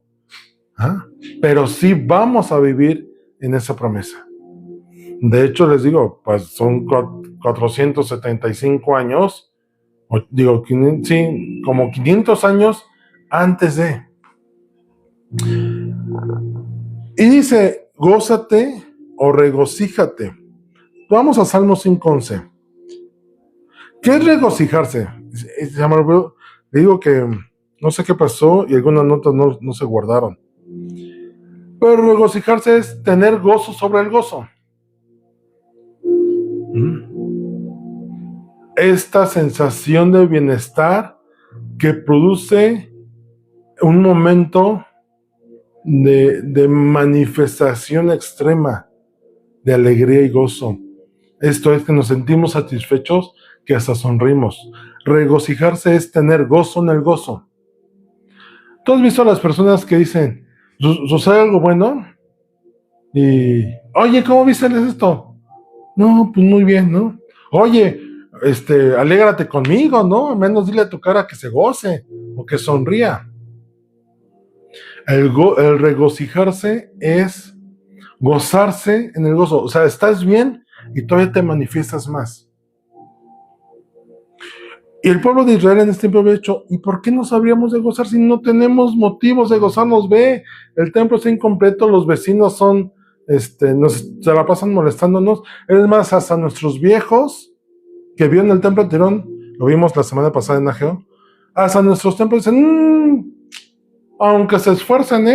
¿ah? Pero sí vamos a vivir en esa promesa. De hecho, les digo, pues son 475 años, digo, sí, como 500 años antes de. Y dice, gózate o regocíjate. Vamos a Salmo 5:11. ¿Qué es regocijarse? Le digo que no sé qué pasó y algunas notas no se guardaron. Pero regocijarse es tener gozo sobre el gozo. Esta sensación de bienestar que produce un momento de manifestación extrema de alegría y gozo. Esto es que nos sentimos satisfechos que hasta sonrimos. Regocijarse es tener gozo en el gozo. ¿Tú has visto a las personas que dicen, sucede algo bueno? Y, oye, ¿cómo viste esto? No, pues muy bien, ¿no? Oye, alégrate conmigo, ¿no? Al menos dile a tu cara que se goce o que sonría. El regocijarse es gozarse en el gozo. O sea, estás bien y todavía te manifiestas más. Y el pueblo de Israel en este tiempo había dicho, ¿y por qué nos habríamos de gozar si no tenemos motivos de gozarnos? Ve, el templo está incompleto, los vecinos son, se la pasan molestándonos. Es más, hasta nuestros viejos que vieron el templo anterior, lo vimos la semana pasada en Ageo, hasta nuestros templos dicen, aunque se esfuerzan,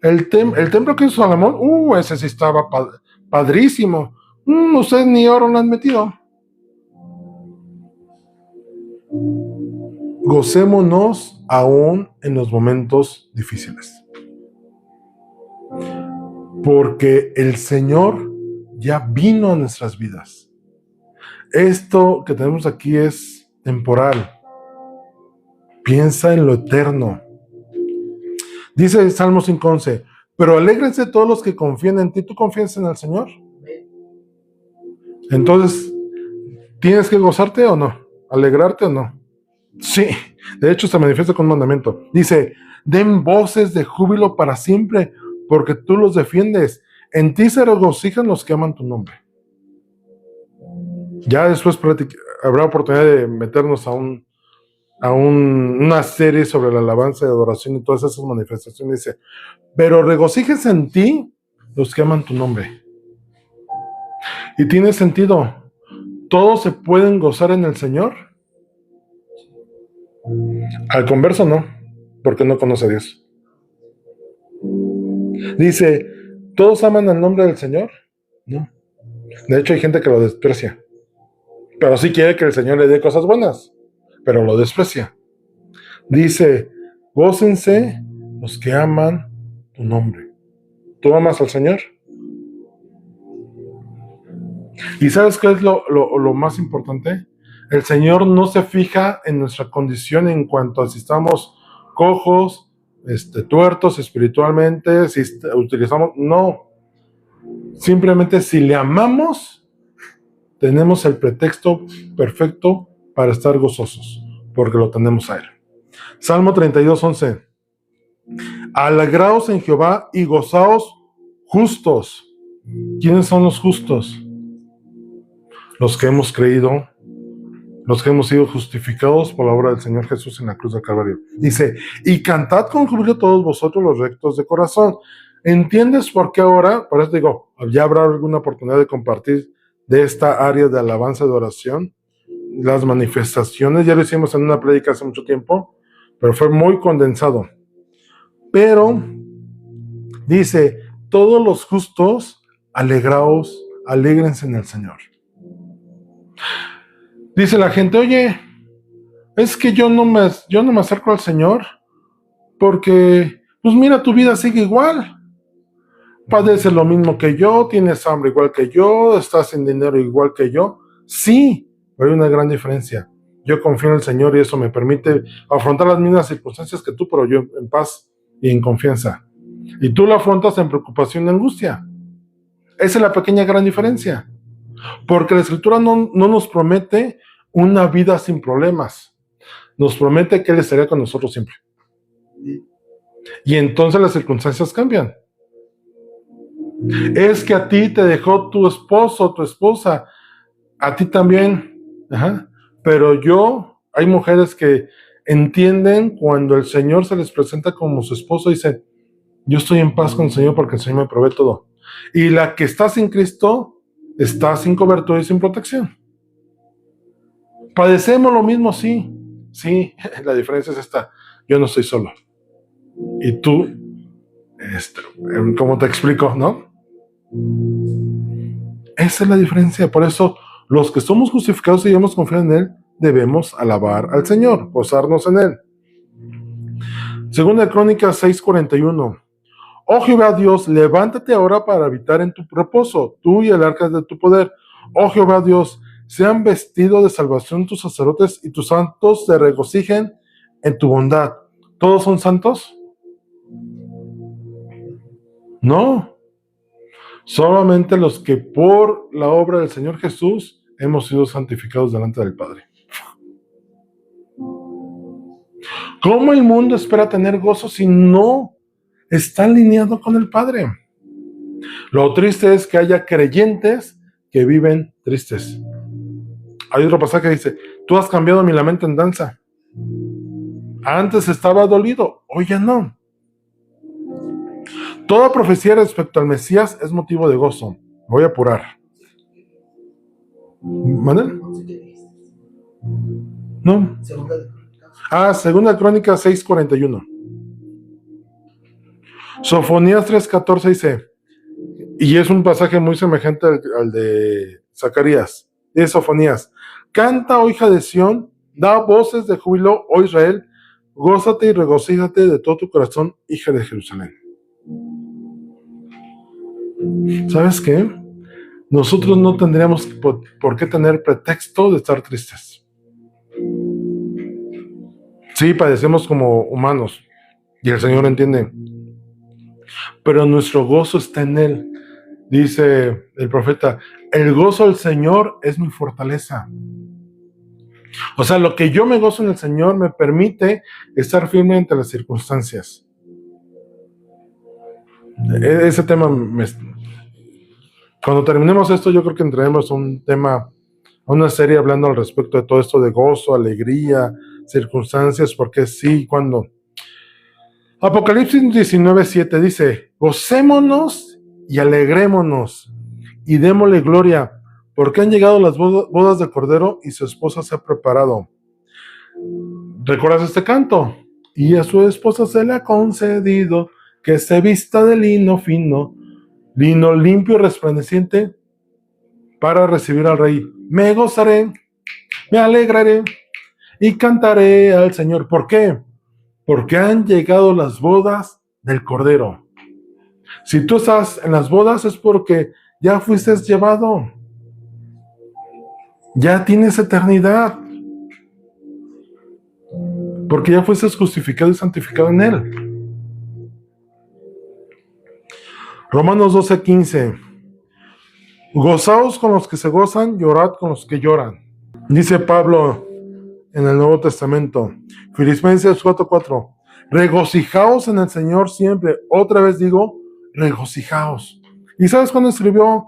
el templo que hizo Salomón, ese sí estaba padrísimo. Ustedes ni oro lo han metido. Gocémonos aún en los momentos difíciles. Porque el Señor ya vino a nuestras vidas. Esto que tenemos aquí es temporal. Piensa en lo eterno. Dice el Salmo 5:11, pero alégrense todos los que confían en ti. ¿Tú confías en el Señor? Entonces, ¿tienes que gozarte o no? ¿Alegrarte o no? Sí, de hecho se manifiesta con un mandamiento. Dice, den voces de júbilo para siempre, porque tú los defiendes. En ti se regocijan los que aman tu nombre. Ya después habrá oportunidad de meternos a una serie sobre la alabanza y adoración y todas esas manifestaciones. Dice, pero regocíjense en ti los que aman tu nombre. Y tiene sentido. ¿Todos se pueden gozar en el Señor? Al converso no, porque no conoce a Dios. Dice, ¿todos aman el nombre del Señor? No. De hecho hay gente que lo desprecia, pero sí quiere que el Señor le dé cosas buenas, pero lo desprecia. Dice, gócense los que aman tu nombre. ¿Tú amas al Señor? ¿Y sabes qué es lo más importante? El Señor no se fija en nuestra condición en cuanto a si estamos cojos, tuertos espiritualmente, si utilizamos... No. Simplemente si le amamos, tenemos el pretexto perfecto para estar gozosos, porque lo tenemos a Él. Salmo 32:11. Alegraos en Jehová y gozaos justos. ¿Quiénes son los justos? Los que hemos creído, los que hemos sido justificados por la obra del Señor Jesús en la cruz del Calvario. Dice, y cantad con júbilo todos vosotros los rectos de corazón. ¿Entiendes por qué ahora? Por eso digo, ya habrá alguna oportunidad de compartir de esta área de alabanza y de oración, las manifestaciones. Ya lo hicimos en una prédica hace mucho tiempo, pero fue muy condensado. Pero dice, todos los justos, alegraos, alégrense en el Señor. Dice la gente, oye, es que yo no me acerco al Señor porque, pues mira, tu vida sigue igual. Padeces lo mismo que yo, tienes hambre igual que yo, estás sin dinero igual que yo. Sí, pero hay una gran diferencia. Yo confío en el Señor y eso me permite afrontar las mismas circunstancias que tú, pero yo en paz y en confianza. Y tú lo afrontas en preocupación y angustia. Esa es la pequeña gran diferencia. Porque la Escritura no nos promete una vida sin problemas. Nos promete que Él estaría con nosotros siempre. Y entonces las circunstancias cambian. Es que a ti te dejó tu esposo, tu esposa, a ti también. Ajá. Pero hay mujeres que entienden cuando el Señor se les presenta como su esposo y dicen, yo estoy en paz con el Señor porque el Señor me provee todo. Y la que está sin Cristo está sin cobertura y sin protección. Padecemos lo mismo, sí. Sí, la diferencia es esta. Yo no estoy solo. Y tú, ¿cómo te explico, no? Esa es la diferencia. Por eso, los que somos justificados y debemos confiar en Él, debemos alabar al Señor, gozarnos en Él. Segunda de Crónicas 6:41. Oh Jehová Dios, levántate ahora para habitar en tu reposo, tú y el arca de tu poder. Oh Jehová Dios, sean vestidos de salvación tus sacerdotes y tus santos se regocijen en tu bondad. ¿Todos son santos? No. Solamente los que por la obra del Señor Jesús hemos sido santificados delante del Padre. ¿Cómo el mundo espera tener gozo si no está alineado con el Padre? Lo triste es que haya creyentes que viven tristes. Hay otro pasaje que dice, tú has cambiado mi lamento en danza. Antes estaba dolido, hoy ya no. Toda profecía respecto al Mesías es motivo de gozo. Voy a apurar. ¿Manuel? No. Segunda Crónica 6:41. Sofonías 3:14 dice, y es un pasaje muy semejante al de Zacarías, de Sofonías. Canta, oh hija de Sión, da voces de júbilo, oh Israel, gózate y regocíjate de todo tu corazón, hija de Jerusalén. ¿Sabes qué? Nosotros no tendríamos por qué tener pretexto de estar tristes. Sí, padecemos como humanos, y el Señor entiende, pero nuestro gozo está en Él. Dice el profeta, el gozo del Señor es mi fortaleza. O sea, lo que yo me gozo en el Señor me permite estar firme ante las circunstancias. Ese tema, cuando terminemos esto, yo creo que entraremos a una serie hablando al respecto de todo esto de gozo, alegría, circunstancias, porque sí, cuando. Apocalipsis 19:7 dice, gocémonos y alegrémonos y démosle gloria, porque han llegado las bodas del Cordero y su esposa se ha preparado. ¿Recuerdas este canto? Y a su esposa se le ha concedido que se vista de lino fino, lino limpio y resplandeciente, para recibir al Rey. Me gozaré, me alegraré y cantaré al Señor. ¿Por qué? Porque han llegado las bodas del Cordero. Si tú estás en las bodas es porque ya fuiste llevado. Ya tienes eternidad. Porque ya fuiste justificado y santificado en Él. Romanos 12:15. Gozaos con los que se gozan, llorad con los que lloran. Dice Pablo en el Nuevo Testamento. Filipenses 4:4. Regocijaos en el Señor siempre. Otra vez digo, regocijaos. ¿Y sabes cuándo escribió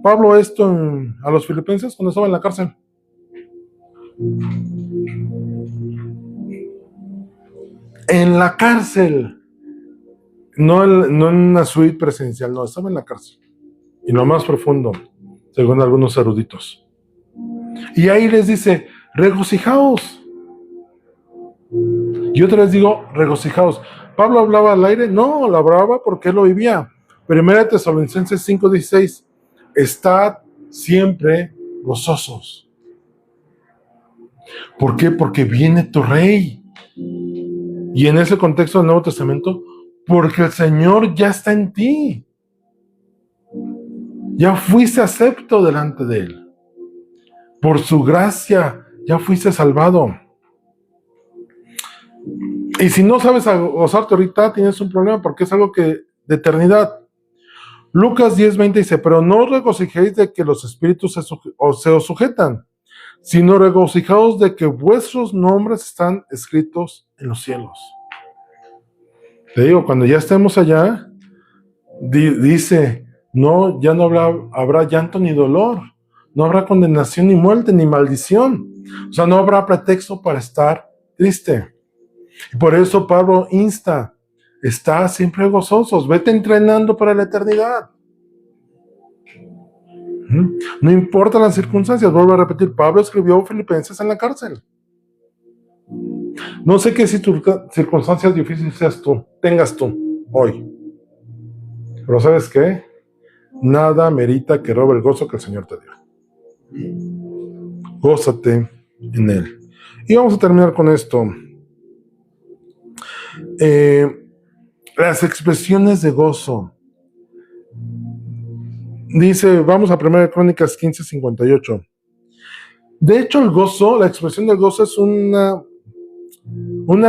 Pablo esto a los filipenses? Cuando estaba en la cárcel. En la cárcel. No en una suite presidencial, no, estaba en la cárcel. Y lo más profundo, según algunos eruditos. Y ahí les dice, regocijaos. Y otra vez digo, regocijaos. ¿Pablo hablaba al aire? No, lo hablaba porque él lo vivía. Primera Tesalonicenses 5:16. Estad siempre gozosos. ¿Por qué? Porque viene tu Rey. Y en ese contexto del Nuevo Testamento, porque el Señor ya está en ti. Ya fuiste acepto delante de Él. Por su gracia, ya fuiste salvado. Y si no sabes gozarte ahorita, tienes un problema porque es algo de eternidad. Lucas 10:20 dice, pero no os regocijéis de que los espíritus se os sujetan, sino regocijaos de que vuestros nombres están escritos en los cielos. Te digo, cuando ya estemos allá, dice, no, ya no habrá llanto ni dolor, no habrá condenación ni muerte ni maldición. O sea, no habrá pretexto para estar triste. Y por eso Pablo insta, está siempre gozosos, vete entrenando para la eternidad. No importa las circunstancias, vuelvo a repetir, Pablo escribió Filipenses en la cárcel. No sé qué circunstancias difíciles tengas tú hoy, pero ¿sabes qué? Nada merita que robe el gozo que el Señor te dio. Gózate en Él. Y vamos a terminar con esto. Las expresiones de gozo. Dice, vamos a 1 Crónicas 15:58. De hecho, el gozo, la expresión del gozo es una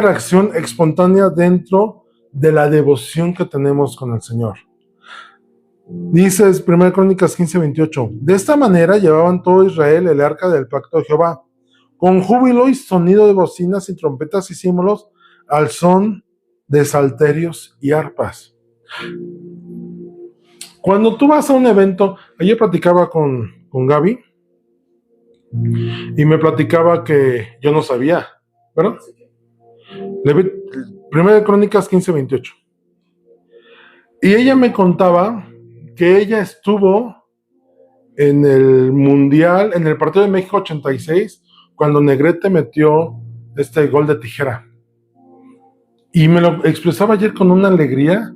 reacción espontánea dentro de la devoción que tenemos con el Señor. Dice 1 Crónicas 15:28. De esta manera llevaban todo Israel el arca del pacto de Jehová, con júbilo y sonido de bocinas y trompetas y símbolos, al son de salterios y arpas. Cuando tú vas a un evento, ayer platicaba con Gaby y me platicaba que yo no sabía, ¿verdad? 1 Crónicas 15:28. Y ella me contaba que ella estuvo en el Mundial, en el partido de México 86, cuando Negrete metió este gol de tijera. Y me lo expresaba ayer con una alegría,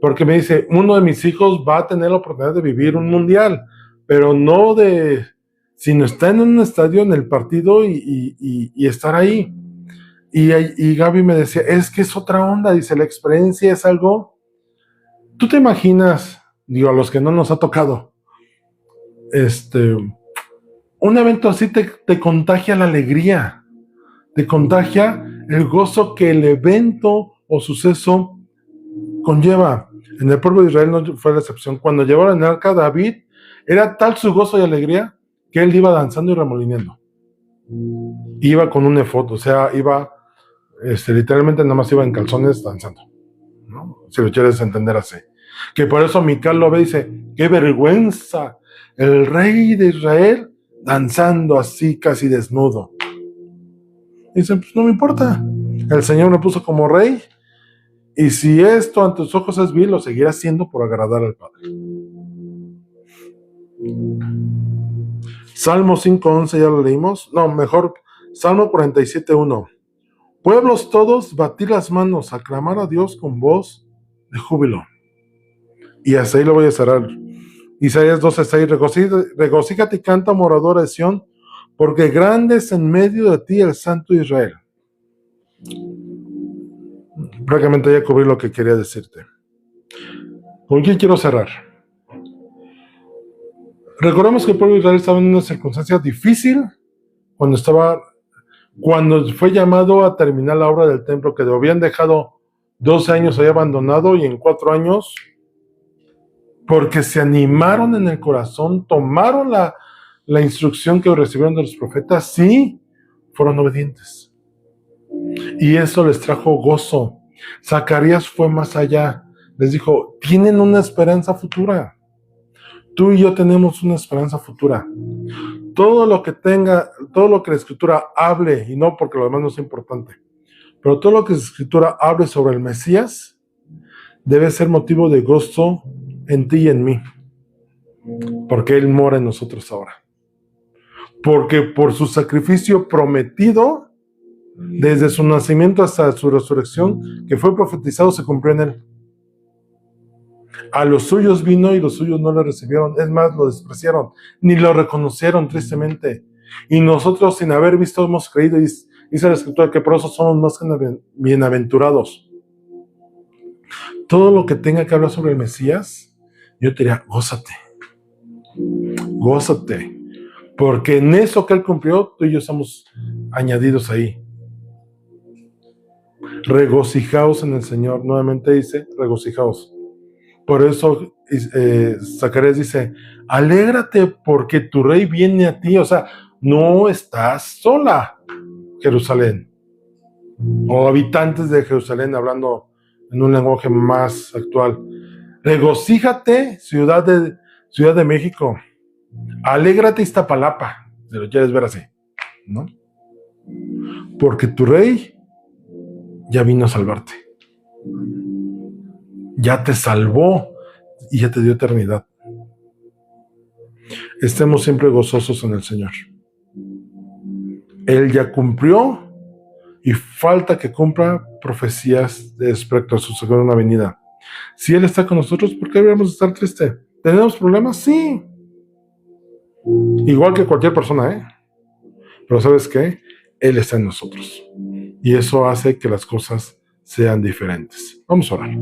porque me dice, uno de mis hijos va a tener la oportunidad de vivir un mundial, pero no sino está en un estadio en el partido y estar ahí. Y Gaby me decía, es que es otra onda, dice, la experiencia es algo, tú te imaginas, digo, a los que no nos ha tocado, un evento así te contagia la alegría, te contagia el gozo que el evento o suceso conlleva. En el pueblo de Israel no fue la excepción. Cuando llevaron el arca a David, era tal su gozo y alegría que él iba danzando y remolineando. Iba con un efod, o sea, iba, literalmente nada más iba en calzones danzando, ¿no? Si lo quieres entender así. Que por eso Mical lo ve y dice, qué vergüenza, el rey de Israel danzando así casi desnudo. Y dice, pues no me importa, el Señor me puso como rey, y si esto ante tus ojos es vil, lo seguirá haciendo por agradar al Padre. Salmo 5:11 ya lo leímos. No, mejor, Salmo 47:1. Pueblos todos, batid las manos, aclamar a Dios con voz de júbilo. Y hasta ahí lo voy a cerrar. Isaías 12:6. Regocíjate y canta, moradora de Sión, porque grande es en medio de ti el Santo de Israel. Prácticamente ya cubrí lo que quería decirte. ¿Con quién quiero cerrar? Recordemos que el pueblo de Israel estaba en una circunstancia difícil cuando fue llamado a terminar la obra del templo, que lo habían dejado 12 años ahí abandonado, y en 4 años, porque se animaron en el corazón, tomaron la instrucción que recibieron de los profetas, sí, fueron obedientes. Y eso les trajo gozo. Zacarías fue más allá. Les dijo, tienen una esperanza futura. Tú y yo tenemos una esperanza futura. Todo lo que la Escritura hable, y no porque lo demás no es importante, pero todo lo que la Escritura hable sobre el Mesías debe ser motivo de gozo en ti y en mí, porque Él mora en nosotros ahora. Porque por su sacrificio prometido, desde su nacimiento hasta su resurrección, que fue profetizado, se cumplió en Él. A los suyos vino y los suyos no lo recibieron, es más, lo despreciaron, ni lo reconocieron, tristemente. Y nosotros, sin haber visto, hemos creído, y dice la Escritura que por eso somos más que bienaventurados. Todo lo que tenga que hablar sobre el Mesías, yo te diría, gózate, porque en eso que Él cumplió, tú y yo somos añadidos ahí. Regocijaos en el Señor, nuevamente dice, regocijaos. Por eso Zacarías dice, alégrate porque tu rey viene a ti. O sea, no estás sola, Jerusalén, o habitantes de Jerusalén, hablando en un lenguaje más actual. Regocíjate, Ciudad de México. Alégrate, Iztapalapa, si lo quieres ver así, ¿no? Porque tu rey ya vino a salvarte. Ya te salvó y ya te dio eternidad. Estemos siempre gozosos en el Señor. Él ya cumplió y falta que cumpla profecías respecto a su segunda venida. Si Él está con nosotros, ¿por qué deberíamos estar tristes? ¿Tenemos problemas? Sí. Igual que cualquier persona, ¿eh? Pero ¿sabes qué? Él está en nosotros. Y eso hace que las cosas sean diferentes. Vamos a orar.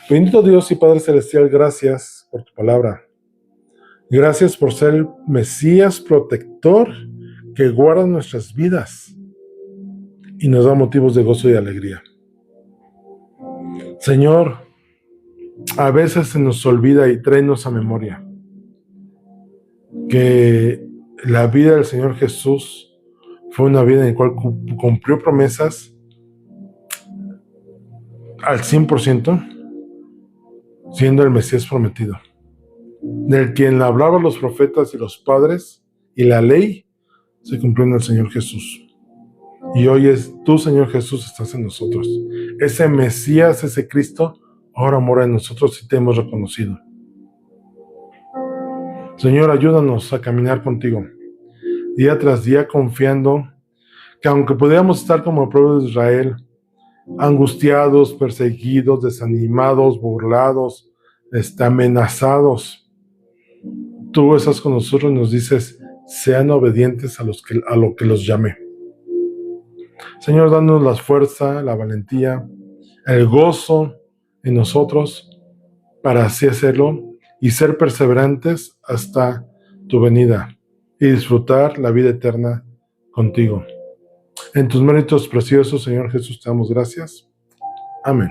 Bendito Dios y Padre Celestial, gracias por tu palabra. Gracias por ser el Mesías protector que guarda nuestras vidas y nos da motivos de gozo y alegría. Señor, a veces se nos olvida y tráenos a memoria que la vida del Señor Jesús fue una vida en la cual cumplió promesas al 100%, siendo el Mesías prometido, del quien hablaban los profetas y los padres, y la ley se cumplió en el Señor Jesús. Y hoy tú, Señor Jesús, estás en nosotros. Ese Mesías, ese Cristo, ahora mora en nosotros y te hemos reconocido. Señor, ayúdanos a caminar contigo, día tras día, confiando que aunque pudiéramos estar como el pueblo de Israel, angustiados, perseguidos, desanimados, burlados, amenazados, tú estás con nosotros y nos dices, sean obedientes a lo que los llamé. Señor, danos la fuerza, la valentía, el gozo en nosotros para así hacerlo y ser perseverantes hasta tu venida y disfrutar la vida eterna contigo. En tus méritos preciosos, Señor Jesús, te damos gracias. Amén.